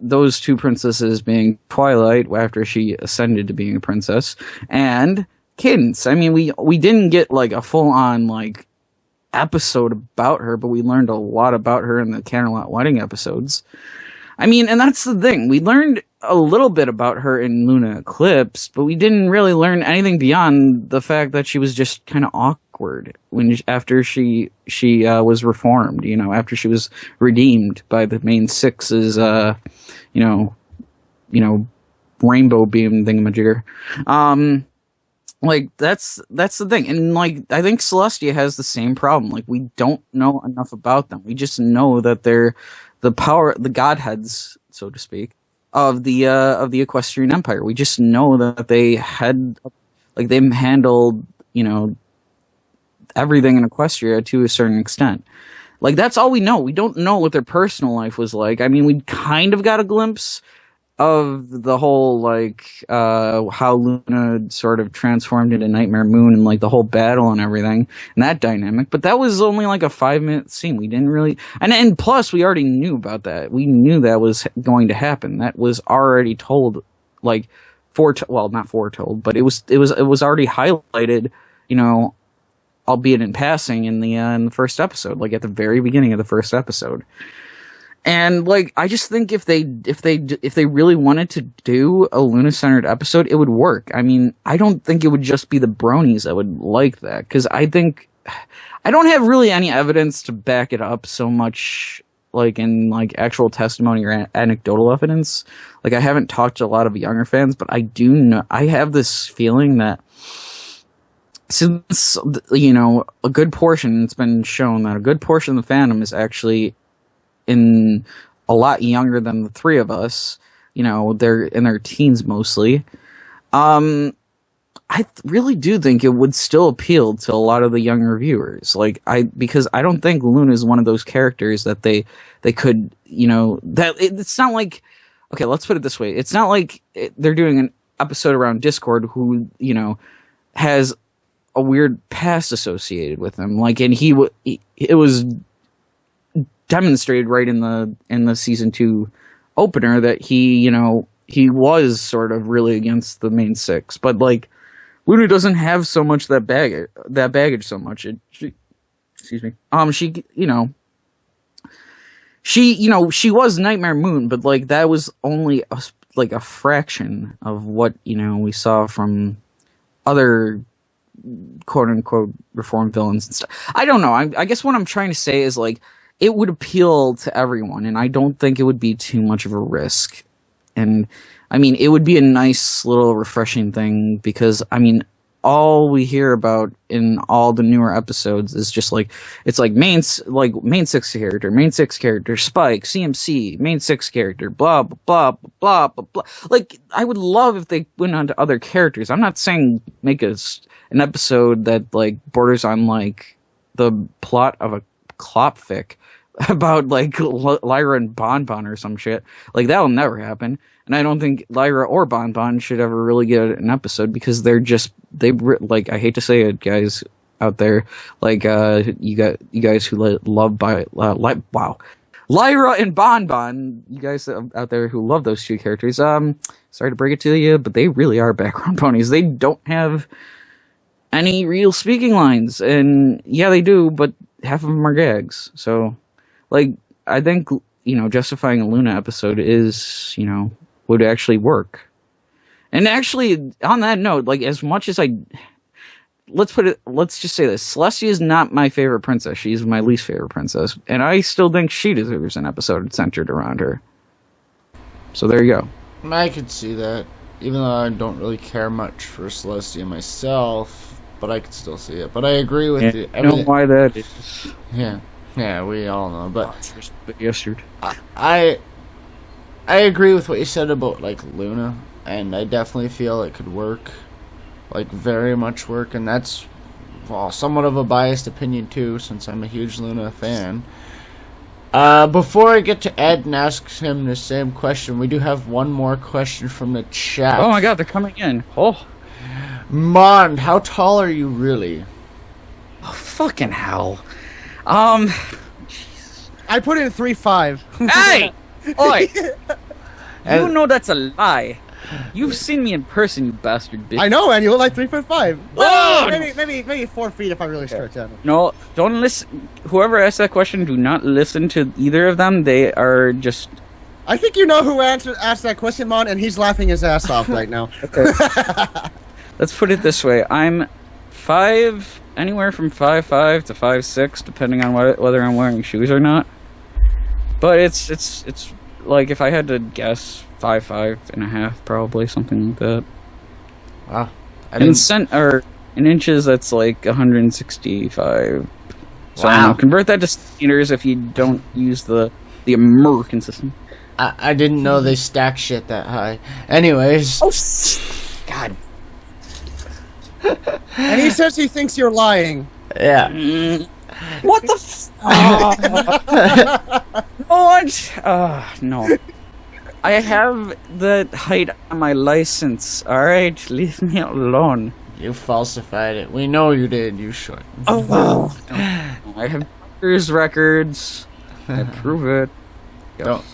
those two princesses being Twilight after she ascended to being a princess, and Cadence. I mean, we didn't get like a full-on like episode about her, but we learned a lot about her in the Candlelight Wedding episodes. I mean, and that's the thing. We learned a little bit about her in Luna Eclipsed, but we didn't really learn anything beyond the fact that she was just kind of awkward after she was reformed. You know, after she was redeemed by the main six's, rainbow beam thingamajigger. Like that's the thing, and like I think Celestia has the same problem. Like we don't know enough about them. We just know that they're the godheads, so to speak, of the Equestrian Empire. We just know that they handled everything in Equestria to a certain extent. Like that's all we know. We don't know what their personal life was like. I mean, we kind of got a glimpse of the whole how Luna sort of transformed into Nightmare Moon and like the whole battle and everything and that dynamic, but that was only like a 5-minute scene. We didn't really, and plus we already knew about that. We knew that was going to happen. That was already told, not foretold, but it was already highlighted, albeit in passing in the first episode, like at the very beginning of the first episode. And like, I just think if they really wanted to do a Luna-centered episode, it would work. I mean, I don't think it would just be the bronies that would like that, because I think I don't have really any evidence to back it up so much, like in like actual testimony or anecdotal evidence. Like I haven't talked to a lot of younger fans, but I do know, I have this feeling that since a good portion, it's been shown that a good portion of the fandom is actually in a lot younger than the three of us, they're in their teens mostly. I really do think it would still appeal to a lot of the younger viewers. Because I don't think Luna is one of those characters that they could, it's not like, okay, let's put it this way. It's not like they're doing an episode around Discord who, has a weird past associated with him. Like, and it was demonstrated right in the season 2 opener that he he was sort of really against the main six, but like Luna doesn't have so much that baggage so much. Excuse me. She was Nightmare Moon, but like that was only a fraction of what we saw from other quote unquote reformed villains and stuff. I don't know. I guess what I'm trying to say is like, it would appeal to everyone, and I don't think it would be too much of a risk. And, I mean, it would be a nice little refreshing thing, because, I mean, all we hear about in all the newer episodes is just like, it's like main six character, Spike, CMC, main six character, blah, blah, blah, blah, blah, blah. Like, I would love if they went on to other characters. I'm not saying make an episode that, like, borders on, like, the plot of a Klopfic, about like Lyra and Bonbon or some shit. Like that'll never happen. And I don't think Lyra or Bonbon should ever really get an episode because like I hate to say it, guys out there, like you guys who love Lyra and Bonbon, you guys out there who love those two characters. Sorry to break it to you, but they really are background ponies. They don't have any real speaking lines, and yeah, they do, but half of them are gags. So, like, I think justifying a Luna episode would actually work. And actually, on that note, like, as much as let's just say this: Celestia is not my favorite princess. She's my least favorite princess, and I still think she deserves an episode centered around her. So there you go. I could see that, even though I don't really care much for Celestia myself, but I could still see it. But I agree with you. You know why that is? Yeah, we all know. But yesterday, I agree with what you said about like Luna, and I definitely feel it could work, like very much work, and that's somewhat of a biased opinion too, since I'm a huge Luna fan. Before I get to Ed and ask him the same question, we do have one more question from the chat. Oh my god, they're coming in. Oh. Mond, how tall are you really? Oh, fucking hell. Jesus. I put in 3'5". Hey! Oi! And You know that's a lie. You've seen me in person, you bastard bitch. I know, and you look like 3'5". Oh! Well, maybe 4 feet if I really stretch out. No, don't listen. Whoever asked that question, do not listen to either of them. They are just... I think you know who asked that question, Mon, and he's laughing his ass off right now. Okay. Let's put it this way. I'm anywhere from 5'5" to 5'6", depending on whether I'm wearing shoes or not. But it's like, if I had to guess, 5'5" and a half, probably, something like that. Wow. In inches, that's like 165. So Wow. Convert that to centimeters if you don't use the American system. I didn't know they stack shit that high. Anyways. Oh, God. And he says he thinks you're lying. Yeah. What the no. I have the height on my license, alright? Leave me alone. You falsified it. We know you did, you should. Oh, I have doctor's records. I prove it. Don't.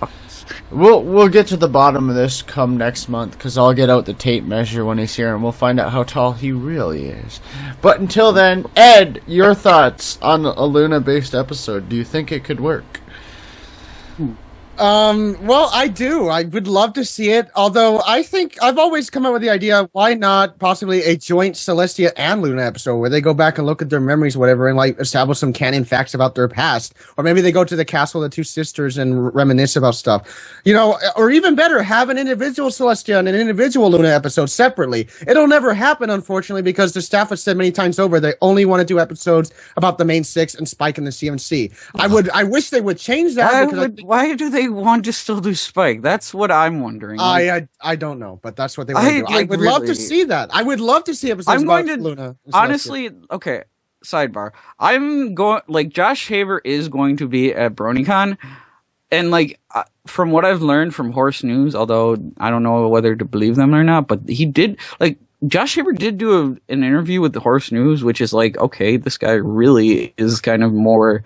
We'll get to the bottom of this come next month, because I'll get out the tape measure when he's here, and we'll find out how tall he really is. But until then, Ed, your thoughts on a Luna-based episode. Do you think it could work? Well, I do. I would love to see it. Although I think I've always come up with the idea, why not possibly a joint Celestia and Luna episode where they go back and look at their memories, whatever, and like establish some canon facts about their past. Or maybe they go to the castle of the two sisters and reminisce about stuff. Or even better, have an individual Celestia and an individual Luna episode separately. It'll never happen, unfortunately, because the staff has said many times over they only want to do episodes about the main six and Spike and the CMC. I wish they would change that. Why do they want to still do Spike? That's what I'm wondering. I don't know, but that's what they want to do. I would love to see that. I would love to see episodes about Luna. Honestly, okay, sidebar. I'm going, like, Josh Haber is going to be at BronyCon, and like, from what I've learned from Horse News, although I don't know whether to believe them or not, but he did, like, Josh Haber did do an interview with the Horse News, which is like, okay, this guy really is kind of more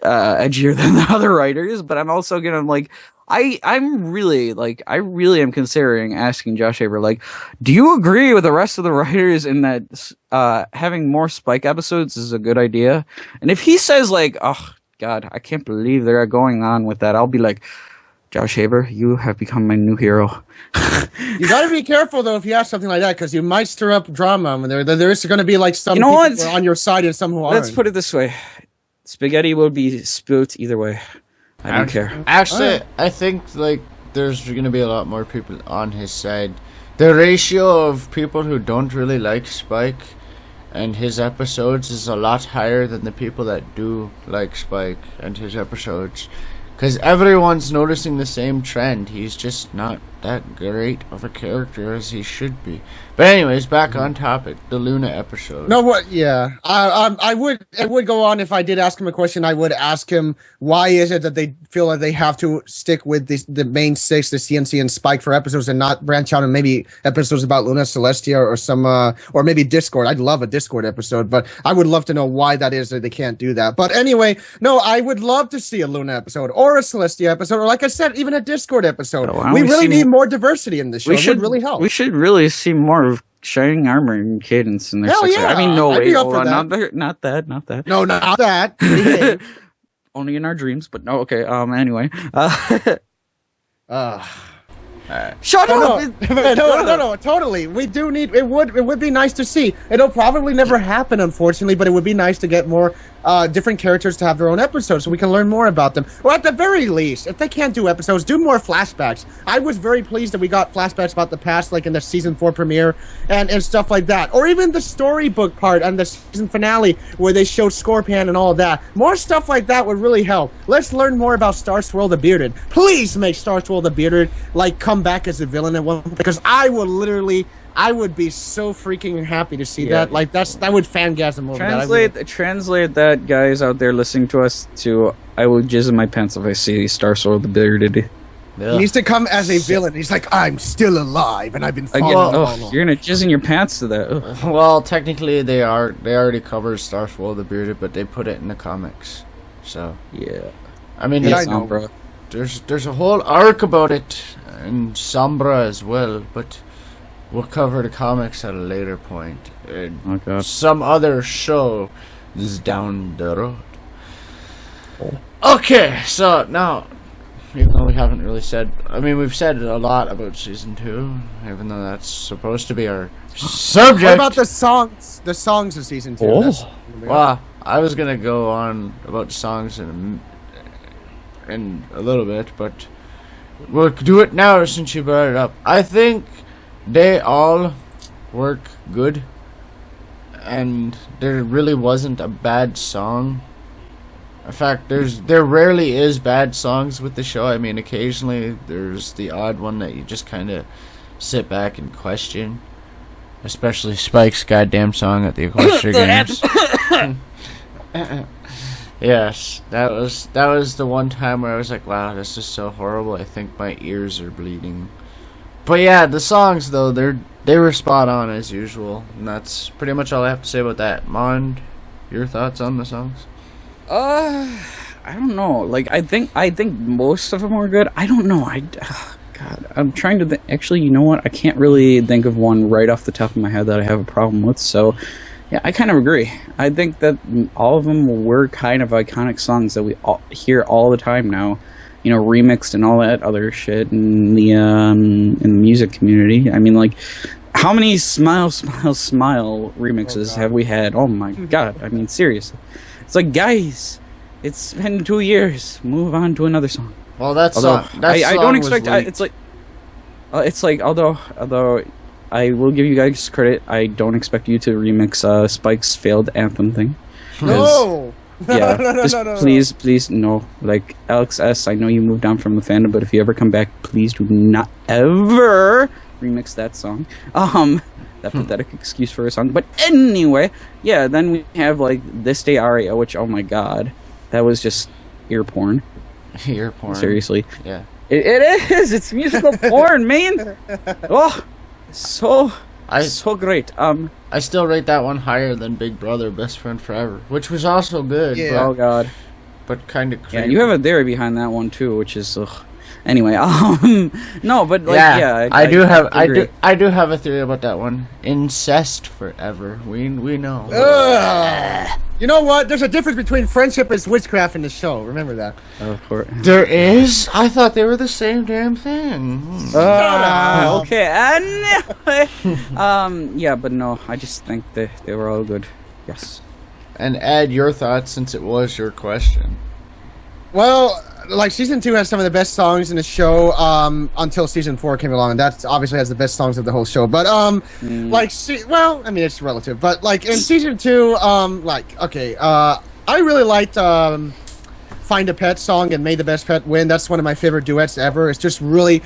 edgier than the other writers, but I'm also gonna like, I really am considering asking Josh Haber, like, do you agree with the rest of the writers in that having more Spike episodes is a good idea? And if he says like, oh God, I can't believe they're going on with that, I'll be like, Josh Haber, you have become my new hero. You got to be careful though if you ask something like that, because you might stir up drama. There is going to be like some people who are on your side and some who aren't. Let's put it this way. Spaghetti will be spilt either way. I don't care. Actually, I think like there's going to be a lot more people on his side. The ratio of people who don't really like Spike and his episodes is a lot higher than the people that do like Spike and his episodes. Because everyone's noticing the same trend. He's just not that great of a character as he should be. But anyways, back on topic, the Luna episode. No, what? Yeah, I would. It would go on if I did ask him a question. I would ask him why is it that they feel like they have to stick with the main six, the CNC and Spike for episodes, and not branch out and maybe episodes about Luna, Celestia, or some, or maybe Discord. I'd love a Discord episode, but I would love to know why that is that they can't do that. But anyway, no, I would love to see a Luna episode or a Celestia episode, or like I said, even a Discord episode. We really need more diversity in this show. It would really help. We should really see more of Shining Armor and Cadence in their Hell six. yeah. I mean, no, I'd wait, be up hold for on, that. not that. No, not that. Only in our dreams, but no, okay, anyway. Shut up! No, totally. We do need. It would be nice to see. It'll probably never happen, unfortunately, but it would be nice to get more different characters to have their own episodes, so we can learn more about them. Or at the very least, if they can't do episodes, do more flashbacks. I was very pleased that we got flashbacks about the past, like in the season 4 premiere and stuff like that. Or even the storybook part and the season finale where they showed Scorpion and all of that. More stuff like that would really help. Let's learn more about Star Swirl the Bearded. Please make Star Swirl the Bearded like come back as a villain at one point, because I would be so freaking happy to see that. Like that would fangasm over that. Translate that, guys out there listening to us, to I will jizz in my pants if I see Star Swirl the Bearded. He needs to come as a villain. He's like, I'm still alive, and I've been following. You're gonna jizz in your pants to that. Ugh. Well, technically they already covered Star Swirl the Bearded, but they put it in the comics. So yeah, I mean, I know, bro. There's a whole arc about it, and Sombra as well, but we'll cover the comics at a later point. Oh god. Some other show is down the road. Okay, so now, even though we haven't really said, I mean, we've said a lot about season 2, even though that's supposed to be our subject. What about the songs? The songs of season 2. Oh. Well, I was gonna go on about songs in a little bit, but we'll do it now since you brought it up. I think they all work good, and there really wasn't a bad song. In fact, there rarely is bad songs with the show. I mean, occasionally there's the odd one that you just kind of sit back and question, especially Spike's goddamn song at the Equestria Games. Yes, that was the one time where I was like, wow, this is so horrible. I think my ears are bleeding. But yeah, the songs though, they were spot on as usual, and that's pretty much all I have to say about that. Mond, your thoughts on the songs? I don't know. Like, I think most of them were good. I don't know. God, I'm trying to actually, you know what? I can't really think of one right off the top of my head that I have a problem with. So, yeah, I kind of agree. I think that all of them were kind of iconic songs that we hear all the time now. You know, remixed and all that other shit in the music community. I mean, like, how many Smile, Smile, Smile remixes have we had? Oh my god! I mean, seriously. It's like, guys, it's been 2 years. Move on to another song. Well, I don't expect. It's like although I will give you guys credit, I don't expect you to remix Spike's failed anthem thing. No. Yeah, no. please, no. Like, Alex S., I know you moved on from the fandom, but if you ever come back, please do not ever remix that song. That pathetic excuse for a song. But anyway, yeah, then we have, like, This Day Aria, which, oh my god, that was just ear porn. Ear porn. Seriously. Yeah. It is! It's musical porn, man! Oh, so great. I still rate that one higher than Big Brother, Best Friend Forever, which was also good. Yeah. But, oh god. But kind of creepy. Yeah, you have a theory behind that one too, which is anyway. No, but like, yeah, I do have a theory about that one. Incest Forever. We know. You know what? There's a difference between friendship and witchcraft in the show. Remember that. Of course. There is? I thought they were the same damn thing. Okay. Anyway. Yeah, but no, I just think they were all good. Yes. And add your thoughts, since it was your question. Well, like, season 2 has some of the best songs in the show until season 4 came along, and that obviously has the best songs of the whole show. But well, I mean, it's relative. But like in season 2, I really liked Find a Pet song and May the Best Pet Win. That's one of my favorite duets ever. It's just really,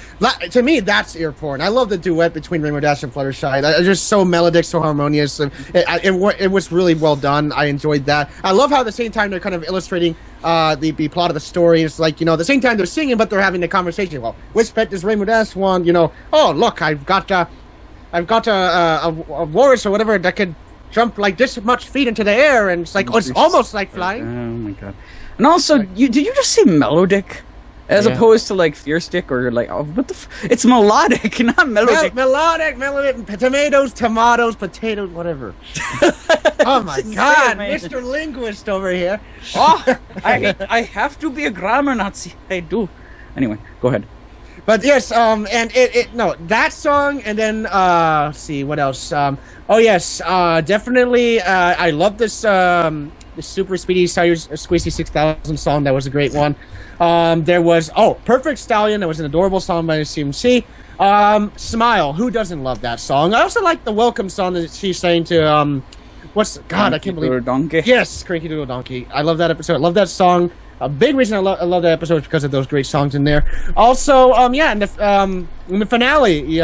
to me, that's ear porn. I love the duet between Rainbow Dash and Fluttershy. It's just so melodic, so harmonious. It was really well done. I enjoyed that. I love how at the same time they're kind of illustrating the plot of the story. It's like, at the same time they're singing, but they're having the conversation. Well, which pet does Rainbow Dash want? Oh, look, I've got a walrus or whatever that could jump like this much feet into the air, and it's like, it's almost like flying. Oh my god. And also, did you just say melodic? As opposed to like fierce dick or like, what the it's melodic, not melodic. Melodic, tomatoes, potatoes, whatever. Oh my god, Mr. Linguist over here. Oh, I have to be a grammar Nazi. I do. Anyway, go ahead. But yes, and that song, and then let's see what else. Definitely. I love this the Super Speedy Squeezy 6000 song. That was a great one. There was Perfect Stallion. That was an adorable song by CMC. Smile. Who doesn't love that song? I also like the Welcome song that she's saying to I can't believe Donkey. Yes, Cranky Doodle Donkey. I love that episode. I love that song. A big reason I love that episode is because of those great songs in there. Also, in the finale,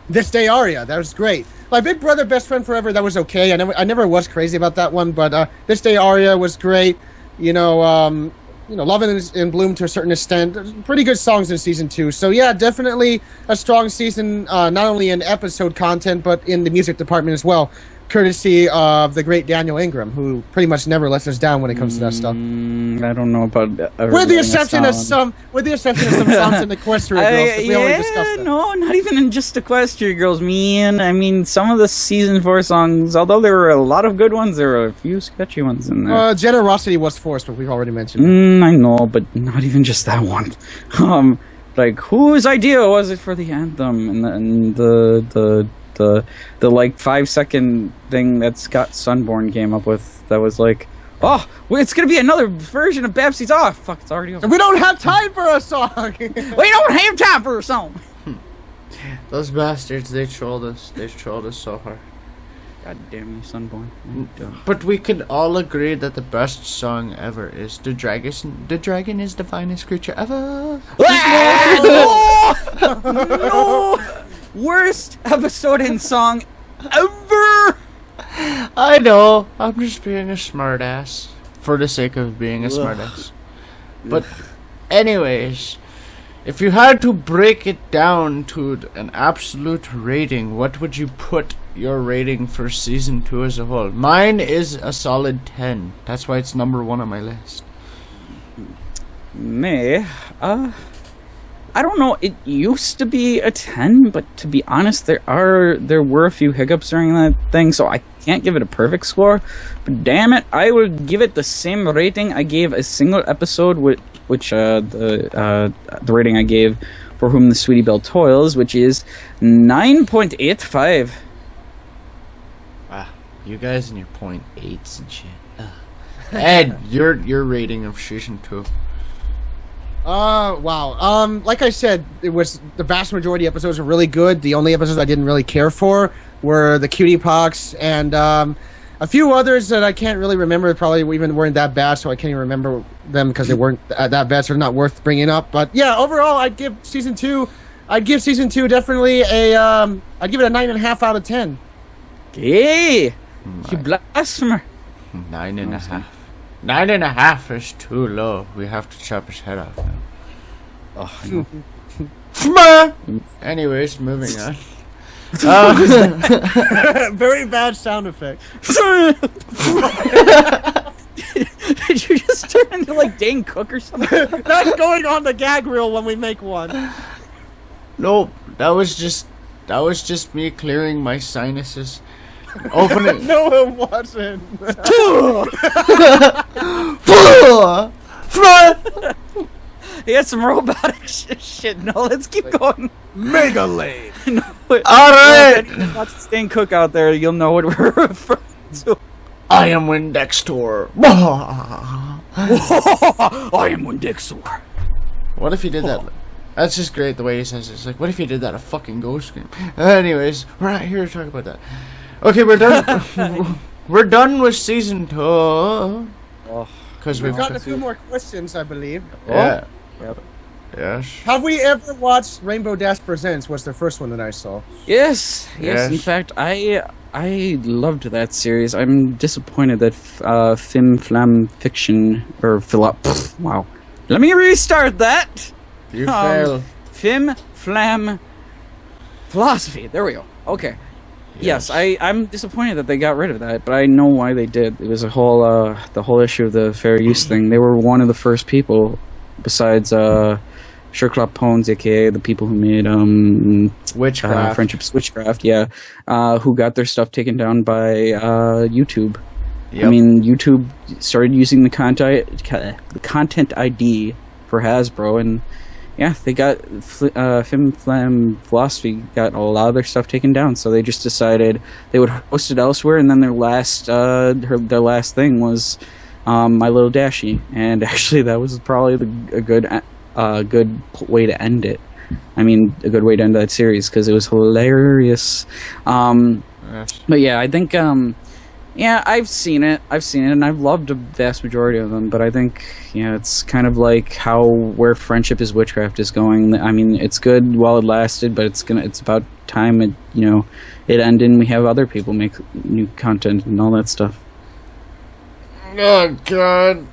This Day Aria, that was great. My Big Brother Best Friend Forever, that was okay. I never was crazy about that one, but This Day Aria was great. Love in Bloom to a certain extent. Pretty good songs in season 2. So yeah, definitely a strong season, not only in episode content, but in the music department as well. Courtesy of the great Daniel Ingram, who pretty much never lets us down when it comes to that stuff. I don't know about with the exception of some songs in the Equestria Girls. We already discussed that. No, not even in just Equestria Girls. Man, I mean, some of the season 4 songs, although there were a lot of good ones, there were a few sketchy ones in there. Generosity was forced, but we've already mentioned. I know, but not even just that one. Like, whose idea was it for the anthem and the like 5-second thing that Scott Sunborn came up with that was like, it's gonna be another version of Babsy's. Fuck, it's already over. We don't have time for a song. We don't have time for a song. Those bastards, they trolled us. They trolled us so hard. God damn you, Sunborn. But we can all agree that the best song ever is The Dragon is the finest creature ever. No! Worst episode in song ever! I know. I'm just being a smartass. For the sake of being a smartass. But anyways, if you had to break it down to an absolute rating, what would you put your rating for season 2 as a whole? Mine is a solid 10. That's why it's number 1 on my list. I don't know, it used to be a 10, but to be honest, there were a few hiccups during that thing, so I can't give it a perfect score. But damn it, I would give it the same rating I gave a single episode, which the rating I gave For Whom the Sweetie Belle Toils, which is 9.85. Wow, you guys and your 0.8s and shit. Ed, your rating of season 2. Wow. Like I said, it was the vast majority of episodes were really good. The only episodes I didn't really care for were the Cutie Pox and a few others that I can't really remember. Probably even weren't that bad, so I can't even remember them because they weren't that bad, so they're not worth bringing up. But yeah, overall, I'd give season 2 definitely I'd give it a 9.5 out of 10. Hey, you blasphemer! 9.5. 9.5 is too low. We have to chop his head off now. Anyways, moving on. Very bad sound effect. Did you just turn into like Dane Cook or something? That's going on the gag reel when we make one. Nope, that was just me clearing my sinuses. Opening. No, it wasn't. He had some robotic shit. No, let's keep going. Mega lame. No, Alright. Lots of Dane Cook out there. You'll know what we're referring to. I am Windextor. I am Windextor. What if he did that? That's just great the way he says it. It's like, what if he did that a fucking ghost scream? Anyways, we're not here to talk about that. Okay, we're done. We're done with season 2. because We've gotten a few more questions, I believe. Yeah. Yep. Yes. Have we ever watched Rainbow Dash Presents? Was the first one that I saw. Yes. Yes. In fact, I loved that series. I'm disappointed that Fim Flam Fiction or wow. Let me restart that. You fail. Fim Flam Philosophy. There we go. Okay. Yes, I'm disappointed that they got rid of that, but I know why they did. It was a whole the whole issue of the fair use thing. They were one of the first people, besides Sherclop Pones, aka the people who made Witchcraft. Friendship's Witchcraft, who got their stuff taken down by YouTube. Yep. I mean, YouTube started using the content ID for Hasbro, and yeah, they got Fim Flam Philosophy got a lot of their stuff taken down. So they just decided they would host it elsewhere, and then their last thing was My Little Dashie, and actually that was probably a good way to end it. I mean, a good way to end that series because it was hilarious. Yes. But yeah, I think I've seen it, and I've loved a vast majority of them. But I think it's kind of like where Friendship is Witchcraft is going. I mean, it's good while it lasted, but it's about time it ended, and we have other people make new content and all that stuff. Oh God.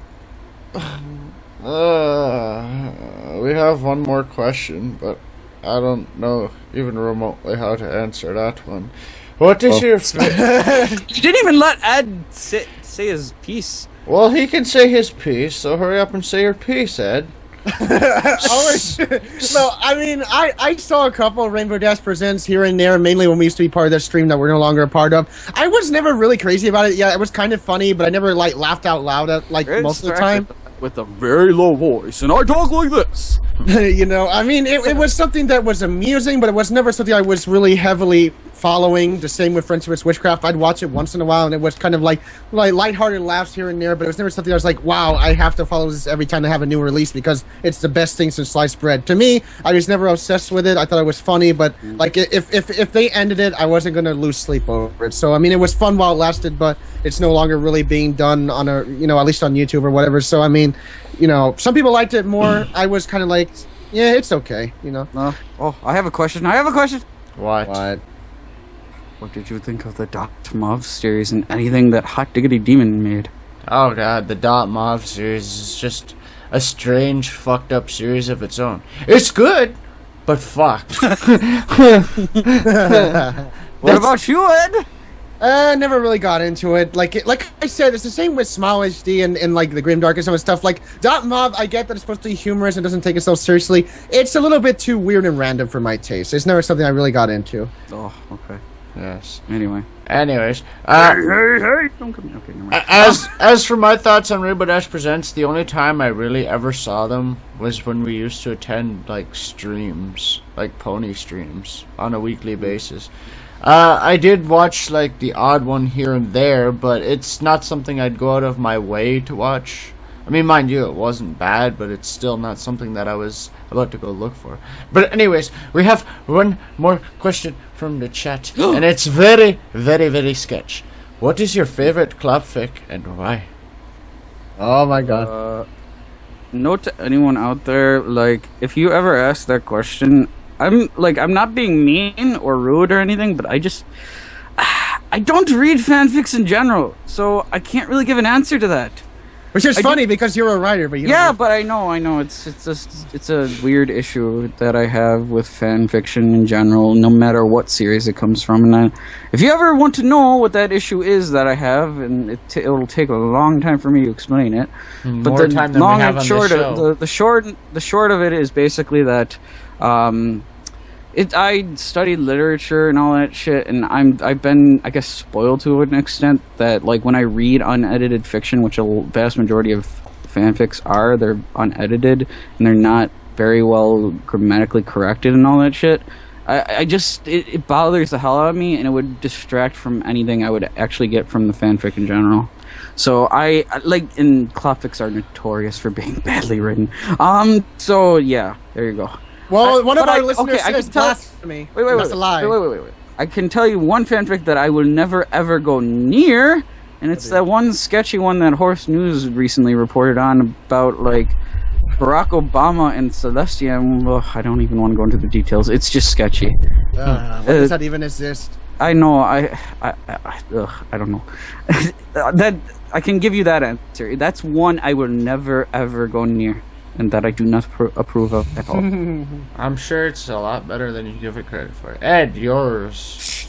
We have one more question, but I don't know even remotely how to answer that one. What is your You didn't even let Ed say his piece. Well, he can say his piece, so hurry up and say your piece, Ed. No, I mean, I saw a couple of Rainbow Dash Presents here and there, mainly when we used to be part of that stream that we're no longer a part of. I was never really crazy about it. Yeah, it was kind of funny, but I never laughed out loud at most of the time. With a very low voice, and I talk like this. I mean, it was something that was amusing, but it was never something I was really heavily following. The same with Friendship is Witchcraft. I'd watch it once in a while, and it was kind of like lighthearted laughs here and there, but it was never something I was like, wow, I have to follow this every time they have a new release because it's the best thing since sliced bread. To me, I was never obsessed with it. I thought it was funny, but like if they ended it, I wasn't going to lose sleep over it. So I mean, it was fun while it lasted, but it's no longer really being done on a at least on YouTube or whatever. So I mean, some people liked it more. I was kind of like, yeah, it's okay, Oh, I have a question. What? What did you think of the Dot Mauve series and anything that Hot Diggity Demon made? Oh God, the Dot Mauve series is just a strange, fucked up series of its own. It's good, but fucked. What about you, Ed? Never really got into it. Like I said, it's the same with Smile HD and like the Grimdark and some of the stuff. Like Dot Mob, I get that it's supposed to be humorous and doesn't take itself seriously. It's a little bit too weird and random for my taste. It's never something I really got into. Oh, okay. Yes. Anyways. Hey. Don't come. Okay, never mind. As for my thoughts on Rainbow Dash Presents, the only time I really ever saw them was when we used to attend like streams, like pony streams, on a weekly basis. I did watch like the odd one here and there, but it's not something I'd go out of my way to watch. I mean, mind you, it wasn't bad, but it's still not something that I was about to go look for. But anyways, we have one more question from the chat, and it's very, very, very sketch. What is your favorite clapfic and why? Oh my God. Note to anyone out there, like, if you ever ask that question, I'm not being mean or rude or anything, but I don't read fanfics in general, so I can't really give an answer to that. Which is funny because you're a writer, but but I know it's a weird issue that I have with fan fiction in general, no matter what series it comes from. And if you ever want to know what that issue is that I have, and it'll take a long time for me to explain it, but the time than long we have and on short this of the short of it is basically that. I studied literature and all that shit, and I've been, I guess, spoiled to an extent that, like, when I read unedited fiction, which a vast majority of fanfics are, they're unedited, and they're not very well grammatically corrected and all that shit. It bothers the hell out of me, and it would distract from anything I would actually get from the fanfic in general. So and clapfics are notorious for being badly written. So yeah, there you go. Well, one of our listeners says blasphemy. Wait. That's a lie. Wait. I can tell you one fanfic that I will never ever go near And it's that one sketchy one that Horse News recently reported on about, like, Barack Obama and Celestia. I don't even want to go into the details. It's just sketchy. What does that even exist? I know. I don't know. That I can give you that answer. That's one I will never ever go near, and that I do not approve of at all. I'm sure it's a lot better than you give it credit for. Ed, yours.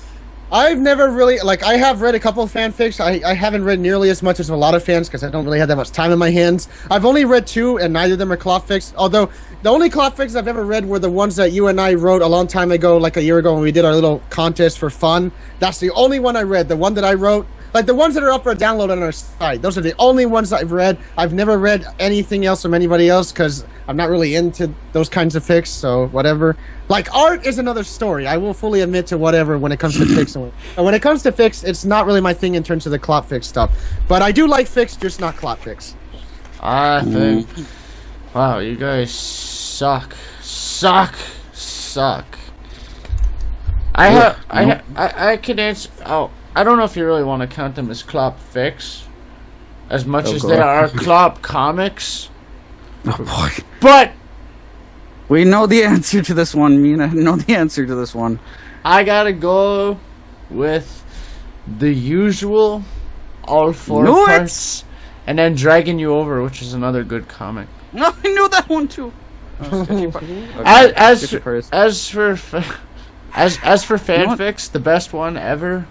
I've never really, like, I have read a couple of fanfics. I haven't read nearly as much as a lot of fans because I don't really have that much time in my hands. I've only read 2, and neither of them are cloth fics. Although, the only cloth fics I've ever read were the ones that you and I wrote a long time ago, like a year ago when we did our little contest for fun. That's the only one I read. The one that I wrote, like the ones that are up for a download on our site. Those are the only ones that I've read. I've never read anything else from anybody else because I'm not really into those kinds of fics, so whatever. Like, art is another story. I will fully admit to whatever when it comes to fics. And when it comes to fics, it's not really my thing in terms of the clot fics stuff. But I do like fics, just not clot fics. I think... Wow, you guys suck. Suck. I can answer... Oh, I don't know if you really want to count them as clop fics. As much as they are clop comics. Oh boy. But... We know the answer to this one, Mina. Know the answer to this one. I gotta go with the usual all 4 parts, and then Dragging You Over, which is another good comic. No, I knew that one too. As for fanfics, the best one ever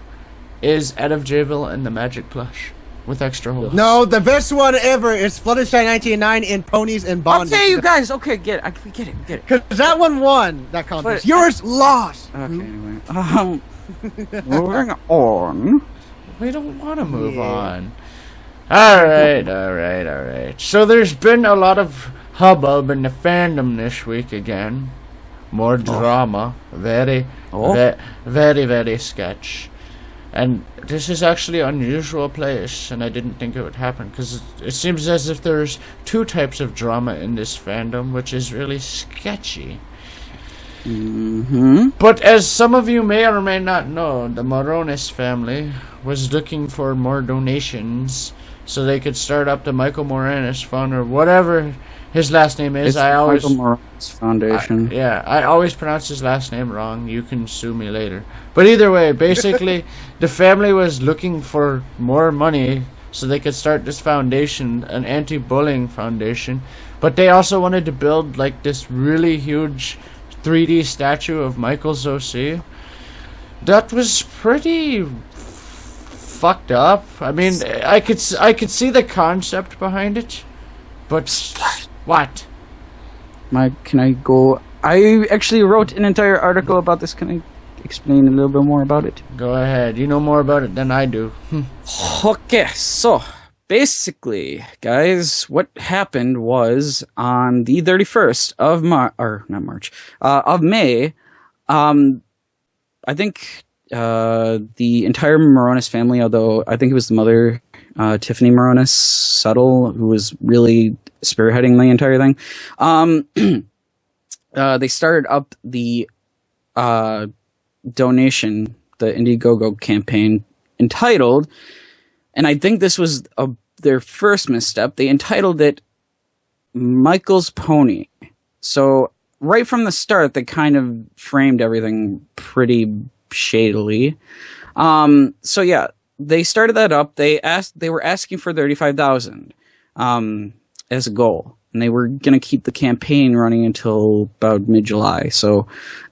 is Ed of Jabil and the Magic Plush with extra holes. No, the best one ever is Fluttershy 1989 in Ponies and Bondage. Okay, you guys. Okay, get it. We get it. Because that one won that contest. Yours lost. Okay, anyway. Moving on. We don't want to move on. All right. So there's been a lot of hubbub in the fandom this week again. More drama. Very sketch. And this is actually an unusual place, and I didn't think it would happen, because it seems as if there's 2 types of drama in this fandom, which is really sketchy. But as some of you may or may not know, the Moronis family was looking for more donations so they could start up the Michael Moranis Fund, or whatever his last name is. It's Michael Moranis Foundation. I always pronounce his last name wrong. You can sue me later. But either way, basically, the family was looking for more money so they could start this foundation, an anti-bullying foundation. But they also wanted to build, like, this really huge 3D statue of Michael's OC. That was pretty fucked up. I mean, I could see the concept behind it, but what? Mike, can I go? I actually wrote an entire article about this. Can I explain a little bit more about it? Go ahead. You know more about it than I do. Okay, so basically, guys, what happened was on the 31st of of May, I think the entire Moronis family, although I think it was the mother, Tiffany Moronis Settle, who was really spearheading the entire thing, they started up the donation, the Indiegogo campaign, entitled, and I think this was their first misstep, they entitled it Michael's Pony. So right from the start, they kind of framed everything pretty shadily. So yeah, they started that up. They were asking for $35,000 as a goal, and they were going to keep the campaign running until about mid-July. So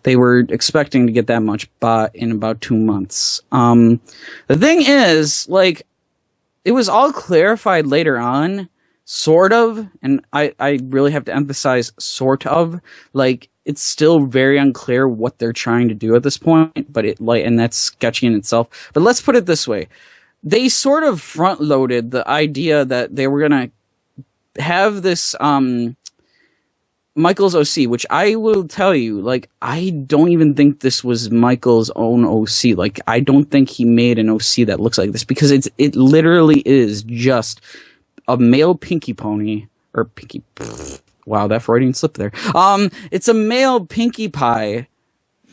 they were expecting to get that much in about 2 months. The thing is, like, it was all clarified later on, sort of, and I really have to emphasize sort of, like, it's still very unclear what they're trying to do at this point, but and that's sketchy in itself. But let's put it this way. They sort of front-loaded the idea that they were going to have this Michael's OC, which I will tell you, like, I don't even think this was Michael's own OC. Like, I don't think he made an OC that looks like this, because it literally is just a male Pinkie Pony, or Pinkie... Wow, that Freudian slip there. It's a male Pinkie Pie,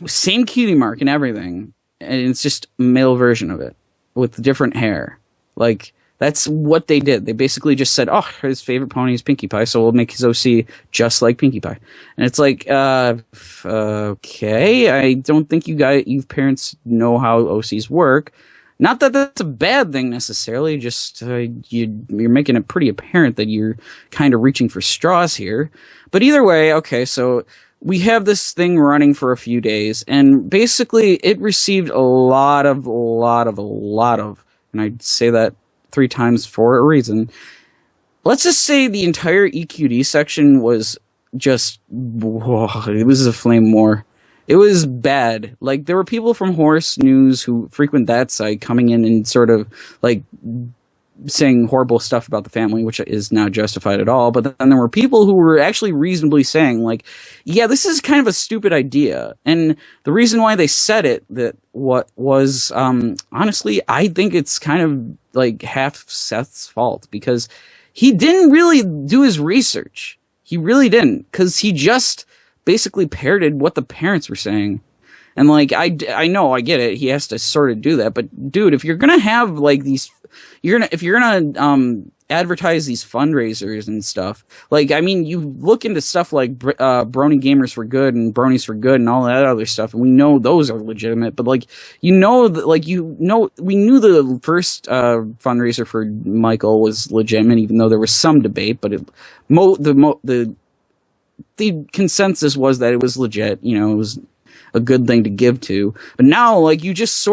same cutie mark and everything, and it's just a male version of it with different hair. Like, that's what they did. They basically just said, oh, his favorite pony is Pinkie Pie, so we'll make his OC just like Pinkie Pie. And it's like, okay, I don't think you parents know how OCs work. Not that that's a bad thing necessarily, just you're making it pretty apparent that you're kind of reaching for straws here. But either way, okay, so we have this thing running for a few days, and basically it received a lot of, and I'd say that 3 times for a reason. Let's just say the entire EQD section was just, it was a flame war. It was bad. Like, there were people from Horse News who frequent that site coming in and sort of, like, saying horrible stuff about the family, which is not justified at all. But then there were people who were actually reasonably saying, like, yeah, this is kind of a stupid idea. And the reason why they said it, that what was, honestly, I think it's kind of like half Seth's fault, because he didn't really do his research. He really didn't, because he just basically parroted what the parents were saying. And, like, I know, I get it. He has to sort of do that. But, dude, if you're going to have, like, these... If you're gonna advertise these fundraisers and stuff, like, I mean, you look into stuff like Brony Gamers for Good and Bronies for Good and all that other stuff, and we know those are legitimate. But, like, we knew the first fundraiser for Michael was legitimate, even though there was some debate. But the consensus was that it was legit. You know, it was a good thing to give to. But now, like, you just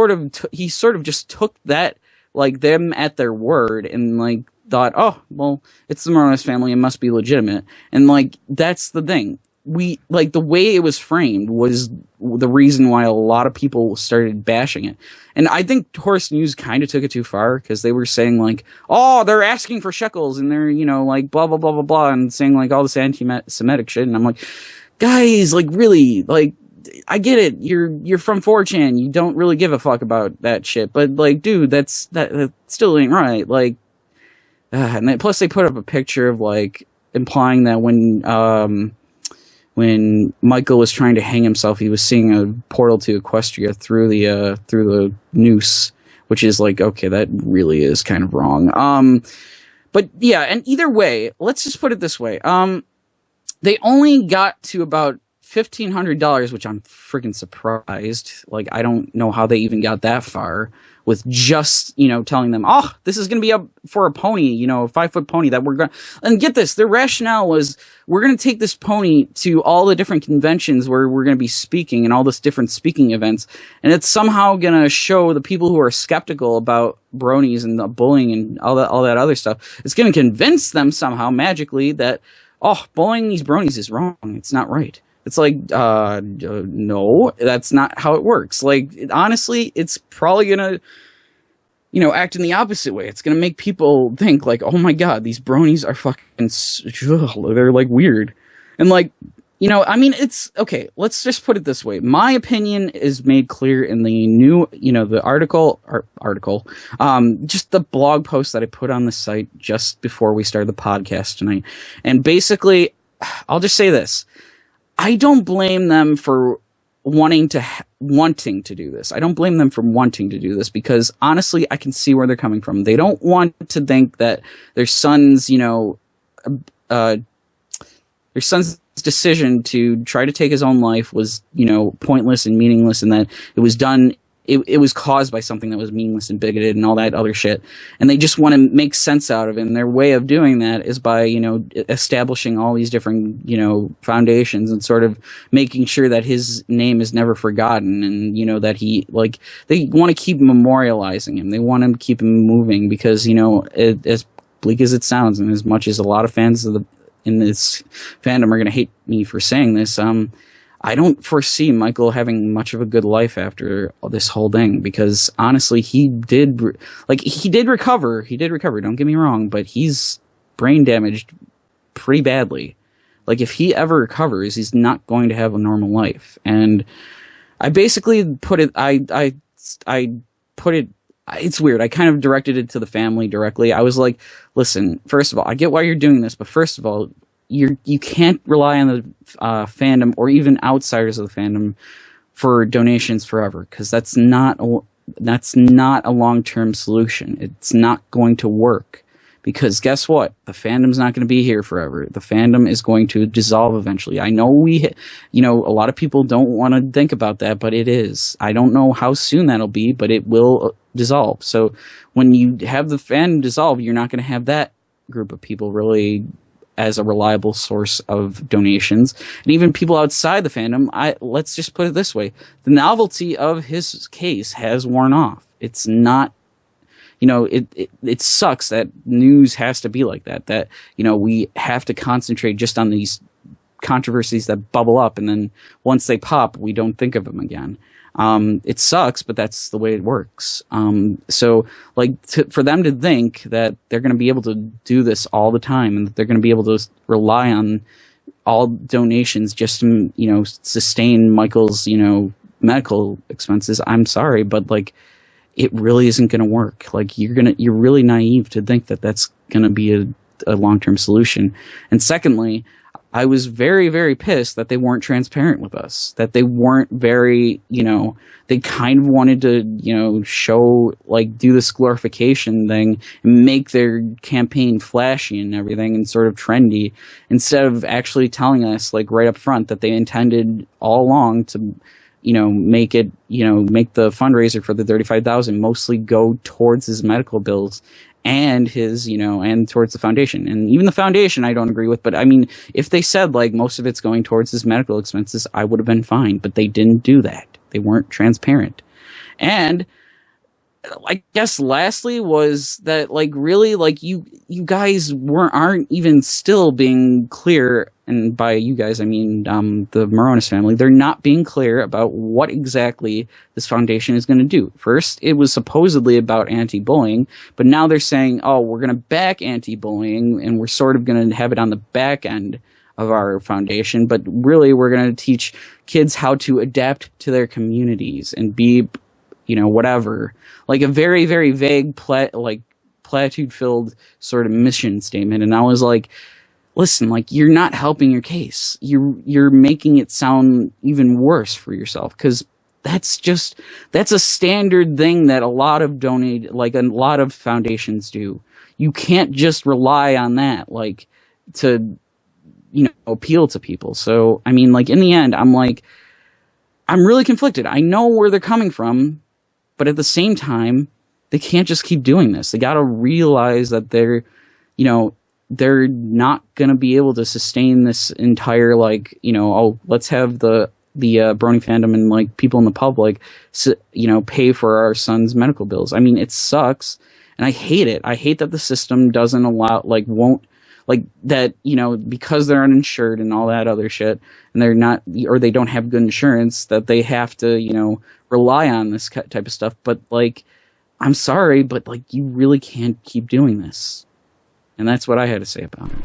he sort of just took that, like, them at their word, and, like, thought, oh, well, it's the Moranis family, it must be legitimate. And, like, that's the thing. The way it was framed was the reason why a lot of people started bashing it. And I think Horse News kind of took it too far, because they were saying, like, oh, they're asking for shekels, and they're, you know, like, blah, blah, blah, blah, blah, and saying, like, all this anti-Semitic shit. And I'm like, guys, like, really, like, I get it. You're from 4chan. You don't really give a fuck about that shit. But, like, dude, that still ain't right. Like, and plus they put up a picture of, like, implying that when Michael was trying to hang himself, he was seeing a portal to Equestria through the noose, which is like, okay, that really is kind of wrong. But yeah, and either way, let's just put it this way. They only got to about $1,500, which I'm freaking surprised. Like, I don't know how they even got that far with just, you know, telling them, oh, this is going to be up for a pony, you know, a 5-foot pony that we're going to, and get this, their rationale was, we're going to take this pony to all the different conventions where we're going to be speaking and all this different speaking events. And it's somehow going to show the people who are skeptical about bronies and the bullying and all that other stuff. It's going to convince them somehow magically that, oh, bullying these bronies is wrong. It's not right. It's like, no, that's not how it works. Like, honestly, it's probably going to, you know, act in the opposite way. It's going to make people think, like, oh my god, these bronies are fucking, they're, like, weird. And, like, you know, I mean, it's, okay, let's just put it this way. My opinion is made clear in the new, you know, the article, just the blog post that I put on the site just before we started the podcast tonight. And basically, I'll just say this. I don't blame them for wanting to do this. I don't blame them for wanting to do this, because honestly, I can see where they're coming from. They don't want to think that their son's, you know, their son's decision to try to take his own life was, you know, pointless and meaningless, and that it was done. It was caused by something that was meaningless and bigoted and all that other shit. And they just want to make sense out of it. And their way of doing that is by, you know, establishing all these different, you know, foundations and sort of making sure that his name is never forgotten. And, you know, that he, like, they want to keep memorializing him. They want to keep him moving because, you know, as bleak as it sounds, and as much as a lot of fans in this fandom are going to hate me for saying this, I don't foresee Michael having much of a good life after this whole thing, because honestly, he did recover. He did recover. Don't get me wrong, but he's brain damaged pretty badly. Like, if he ever recovers, he's not going to have a normal life. And I basically put it, it's weird. I kind of directed it to the family directly. I was like, listen, first of all, I get why you're doing this, but first of all, you can't rely on the fandom or even outsiders of the fandom for donations forever, because that's not That's not a long-term solution. It's not going to work. Because guess what? The fandom's not going to be here forever. The fandom is going to dissolve eventually. I know a lot of people don't want to think about that, but it is. I don't know how soon that'll be, but it will dissolve. So when you have the fandom dissolve, you're not going to have that group of people really as a reliable source of donations. And even people outside the fandom, let's just put it this way. The novelty of his case has worn off. It's not, it sucks that news has to be like that, we have to concentrate just on these controversies that bubble up, and then once they pop, we don't think of them again. It sucks, but that's the way it works. So for them to think that they're going to be able to do this all the time, and that they're going to be able to rely on all donations just to, sustain Michael's, medical expenses, I'm sorry, but it really isn't going to work. You're really naive to think that that's going to be a long-term solution. And secondly, I was very, very pissed that they weren't transparent with us, that they weren't very, they kind of wanted to, show, do this glorification thing and make their campaign flashy and everything and sort of trendy, instead of actually telling us, right up front, that they intended all along to, make the fundraiser for the $35,000 mostly go towards his medical bills and his, and towards the foundation. And even the foundation I don't agree with, but I mean, if they said most of it's going towards his medical expenses, I would have been fine, but they didn't do that. They weren't transparent. And I guess lastly was that really you guys aren't even still being clear, and by you guys I mean the Moronis family. They're not being clear about what exactly this foundation is going to do. First, it was supposedly about anti-bullying, but now they're saying, oh, we're going to back anti-bullying, and we're sort of going to have it on the back end of our foundation, but really we're going to teach kids how to adapt to their communities and be, whatever. A very, very vague, platitude-filled sort of mission statement. And I was like, listen, you're not helping your case. You're making it sound even worse for yourself, because that's a standard thing that a lot of foundations do. You can't just rely on that, to, appeal to people. So, I mean, in the end, I'm really conflicted. I know where they're coming from, but at the same time, they can't just keep doing this. They got to realize that they're not going to be able to sustain this entire, let's have the Brony fandom and people in the public, pay for our son's medical bills. I mean, it sucks, and I hate it. I hate that the system doesn't allow, won't, that, because they're uninsured and all that other shit, and they're not, or they don't have good insurance, that they have to, rely on this type of stuff. But I'm sorry, but you really can't keep doing this. And that's what I had to say about it.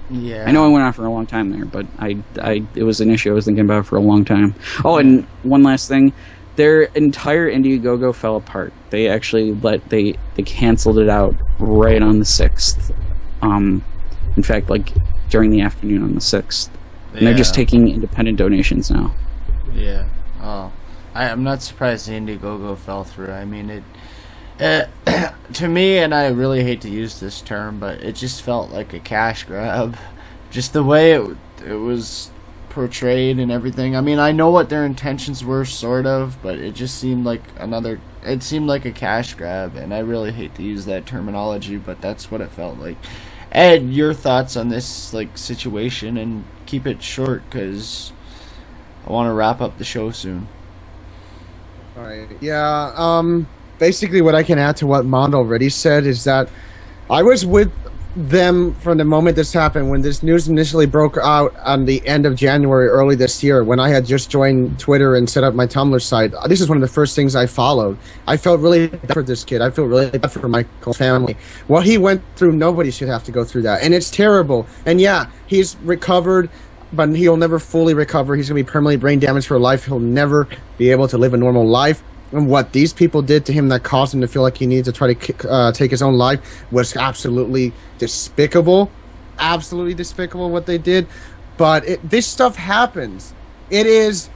Yeah. I know I went on for a long time there, but it was an issue I was thinking about for a long time. Oh, and one last thing. Their entire Indiegogo fell apart. They actually they canceled it out right on the 6th. In fact, during the afternoon on the 6th. And they're just taking independent donations now. Yeah. Oh. I'm not surprised the Indiegogo fell through. I mean, to me, and I really hate to use this term, but it just felt like a cash grab. Just the way it was portrayed and everything. I mean, I know what their intentions were, sort of, but it just seemed like it seemed like a cash grab, and I really hate to use that terminology, but that's what it felt like. Ed, your thoughts on this situation, and keep it short, because I want to wrap up the show soon. All right. Yeah. Basically, what I can add to what Mond already said is that I was with them from the moment this happened, when this news initially broke out on the end of January, early this year, when I had just joined Twitter and set up my Tumblr site. This is one of the first things I followed. I felt really bad for this kid. I feel really bad for Michael's family. What he went through, nobody should have to go through that. And it's terrible. And yeah, he's recovered, but he'll never fully recover. He's going to be permanently brain damaged for life. He'll never be able to live a normal life. And what these people did to him that caused him to feel like he needed to try to take his own life was absolutely despicable. Absolutely despicable what they did. But this stuff happens. It is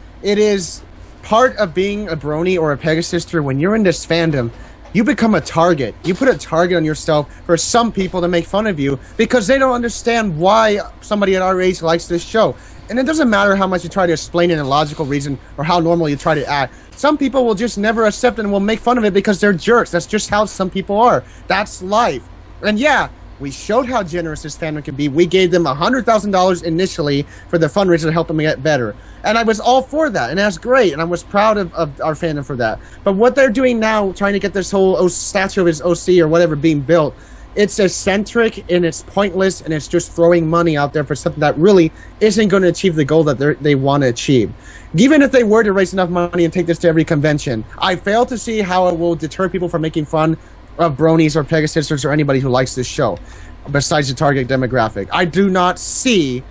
part of being a brony or a Pegasister. When you're in this fandom, you become a target. You put a target on yourself for some people to make fun of you because they don't understand why somebody at our age likes this show. And it doesn't matter how much you try to explain it in a logical reason or how normal you try to act. Some people will just never accept it and will make fun of it because they're jerks. That's just how some people are. That's life. And yeah, we showed how generous this fandom can be. We gave them $100,000 initially for the fundraiser to help them get better. And I was all for that, and that's great, and I was proud of our fandom for that. But what they're doing now, trying to get this whole statue of his OC or whatever being built, it's eccentric and it's pointless, and it's just throwing money out there for something that really isn't going to achieve the goal that they want to achieve. Even if they were to raise enough money and take this to every convention, I fail to see how it will deter people from making fun of bronies or Pegasisters or anybody who likes this show, besides the target demographic. I do not see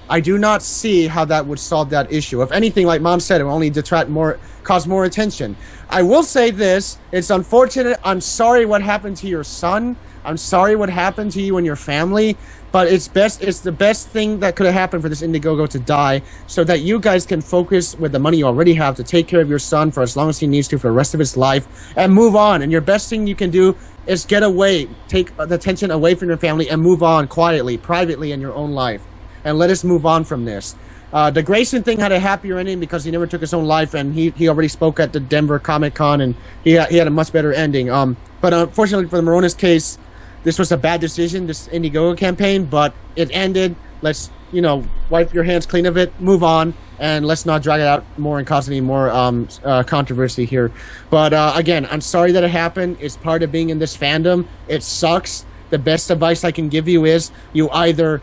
how that would solve that issue. If anything, like Mom said, it will only cause more attention. I will say this, it's unfortunate. I'm sorry what happened to your son. I'm sorry what happened to you and your family, but it's the best thing that could have happened for this Indiegogo to die so that you guys can focus with the money you already have to take care of your son for as long as he needs to for the rest of his life and move on. And your best thing you can do is get away, take the attention away from your family and move on quietly, privately in your own life. And let us move on from this. The Grayson thing had a happier ending because he never took his own life, and he already spoke at the Denver Comic-Con, and he had a much better ending. But unfortunately for the Moronis case, this was a bad decision, this Indiegogo campaign, but it ended. Let's, wipe your hands clean of it, move on, and let's not drag it out more and cause any more controversy here. But again, I'm sorry that it happened. It's part of being in this fandom. It sucks. The best advice I can give you is you either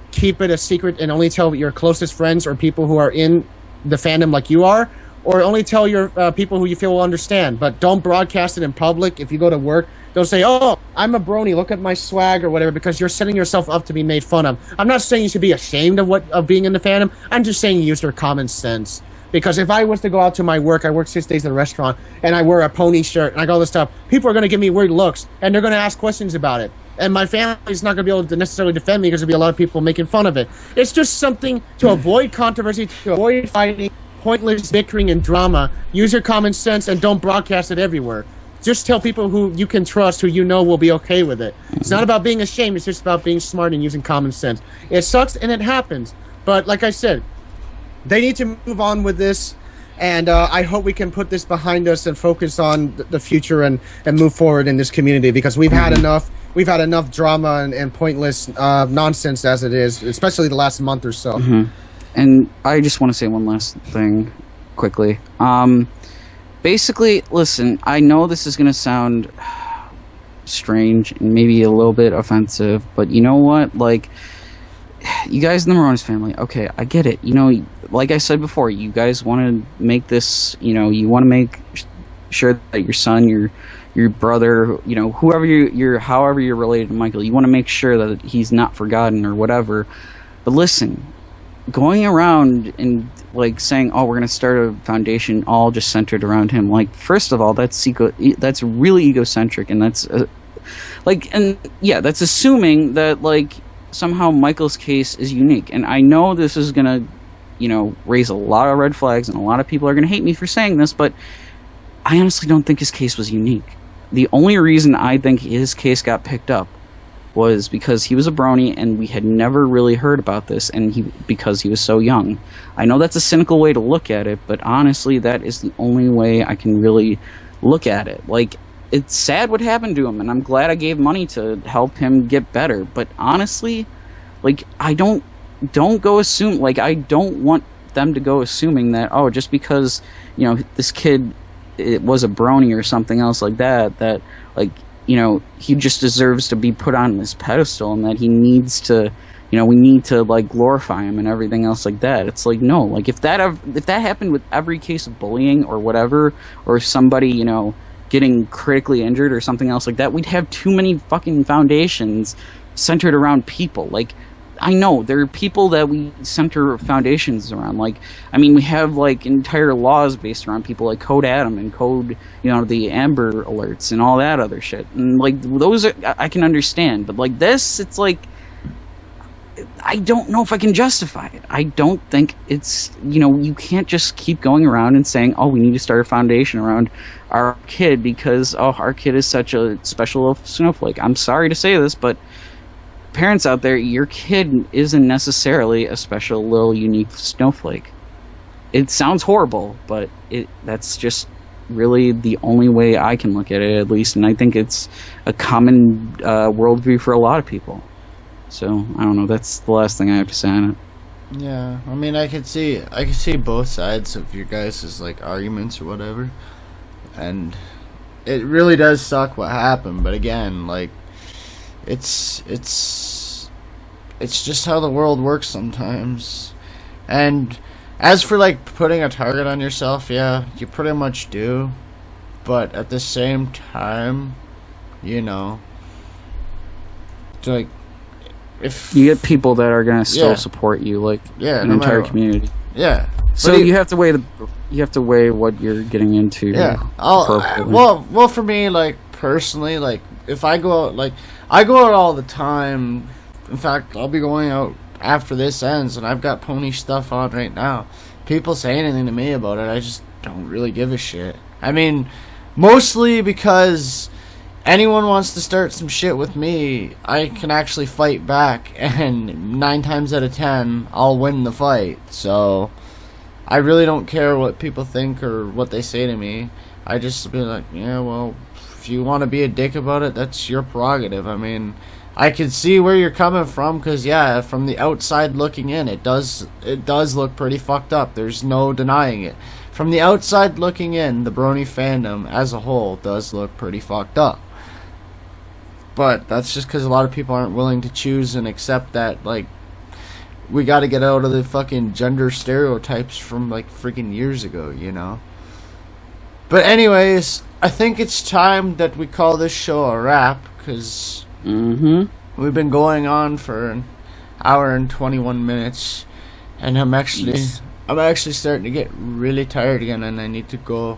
keep it a secret and only tell your closest friends or people who are in the fandom like you are, or only tell your people who you feel will understand. But don't broadcast it in public. If you go to work, don't say, oh, I'm a brony, look at my swag or whatever, because you're setting yourself up to be made fun of. I'm not saying you should be ashamed of being in the fandom. I'm just saying use your common sense. Because if I was to go out to my work, I work 6 days at a restaurant, and I wear a pony shirt and I got all this stuff, people are going to give me weird looks, and they're going to ask questions about it. And my family's not going to be able to necessarily defend me because there'll be a lot of people making fun of it. It's just something to avoid controversy, to avoid fighting, pointless bickering and drama. Use your common sense and don't broadcast it everywhere. Just tell people who you can trust, who you know will be okay with it. It's not about being ashamed, it's just about being smart and using common sense. It sucks and it happens. But like I said, they need to move on with this. And I hope we can put this behind us and focus on the future and move forward in this community, because we've had enough. We've had enough drama and pointless nonsense as it is, especially the last month or so. Mm-hmm. And I just want to say one last thing quickly. Basically, listen, I know this is going to sound strange and maybe a little bit offensive, but you know what? Like, you guys in the Moronis family, okay, I get it. Like I said before, you guys want to make this, you want to make sure that your son, your brother, whoever however you're related to Michael, you want to make sure that he's not forgotten or whatever. But listen, going around and saying, oh, we're going to start a foundation all just centered around him, first of all, that's really egocentric, and that's that's assuming that somehow Michael's case is unique. And I know this is going to raise a lot of red flags, and a lot of people are going to hate me for saying this, but I honestly don't think his case was unique. The only reason I think his case got picked up was because he was a brony and we had never really heard about this, and because he was so young. I know that's a cynical way to look at it, but honestly, that is the only way I can really look at it. It's sad what happened to him, and I'm glad I gave money to help him get better, but honestly, I don't go assume, I don't want them to go assuming that, oh, just because, this kid it was a brony or something else like that he just deserves to be put on this pedestal, and that he needs to, we need to glorify him and everything else like that. It's no, if that happened with every case of bullying or whatever, or somebody, getting critically injured or something else like that, we'd have too many fucking foundations centered around people. I know there are people that we center foundations around. We have entire laws based around people like Code Adam and Code, the Amber Alerts and all that other shit. And those I can understand, but this, it's I don't know if I can justify it. I don't think it's, you can't just keep going around and saying, oh, we need to start a foundation around our kid because, oh, our kid is such a special little snowflake. I'm sorry to say this, but parents out there, your kid isn't necessarily a special little unique snowflake. It sounds horrible, but that's just really the only way I can look at it, at least, and I think it's a common worldview for a lot of people. So I don't know. That's the last thing I have to say on it. Yeah, I mean, I could see both sides of your guys' like arguments or whatever, and it really does suck what happened. But again, like, it's just how the world works sometimes. And as for like putting a target on yourself, yeah, you pretty much do. But at the same time, like, if you get people that are gonna still support you, like an entire community. Yeah. So you have to weigh what you're getting into. Yeah. Well, for me, like personally, like if I go out all the time. In fact, I'll be going out after this ends, and I've got pony stuff on right now. People say anything to me about it, I just don't really give a shit. I mean, mostly because anyone wants to start some shit with me, I can actually fight back, and 9 times out of 10, I'll win the fight. So I really don't care what people think or what they say to me. I just be like, yeah, well, if you want to be a dick about it, that's your prerogative. I mean, I can see where you're coming from, because yeah, from the outside looking in, it does look pretty fucked up. There's no denying it. From the outside looking in, the Brony fandom as a whole does look pretty fucked up. But that's just because a lot of people aren't willing to choose and accept that, like, we got to get out of the fucking gender stereotypes from like freaking years ago, But anyways, I think it's time that we call this show a wrap, because we've been going on for an hour and 21 minutes, and I'm actually starting to get really tired again, and I need to go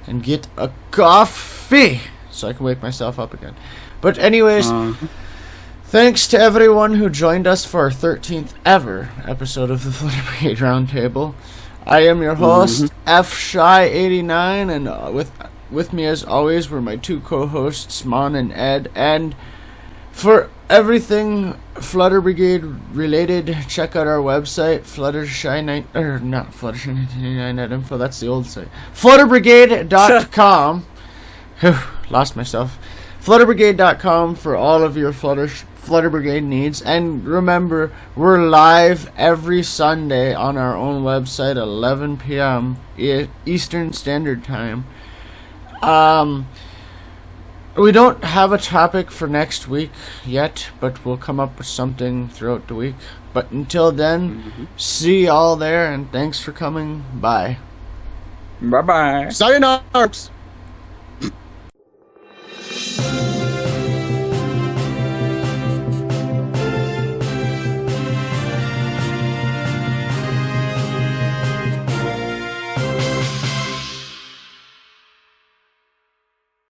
and get a coffee so I can wake myself up again. But anyways, thanks to everyone who joined us for our 13th ever episode of the Flutter Brigade Roundtable. I am your host, FShy89, and with me as always were my 2 co-hosts, Mon and Ed. And for everything Flutter Brigade related, check out our website, Fluttershy99.info. That's the old site. Flutterbrigade.com. Lost myself. Flutterbrigade.com for all of your Flutter Brigade needs. And remember, we're live every Sunday on our own website, 11 p.m. Eastern Standard Time. We don't have a topic for next week yet, but we'll come up with something throughout the week. But until then, see y'all there, and thanks for coming. Bye. Bye-bye. Sayonara.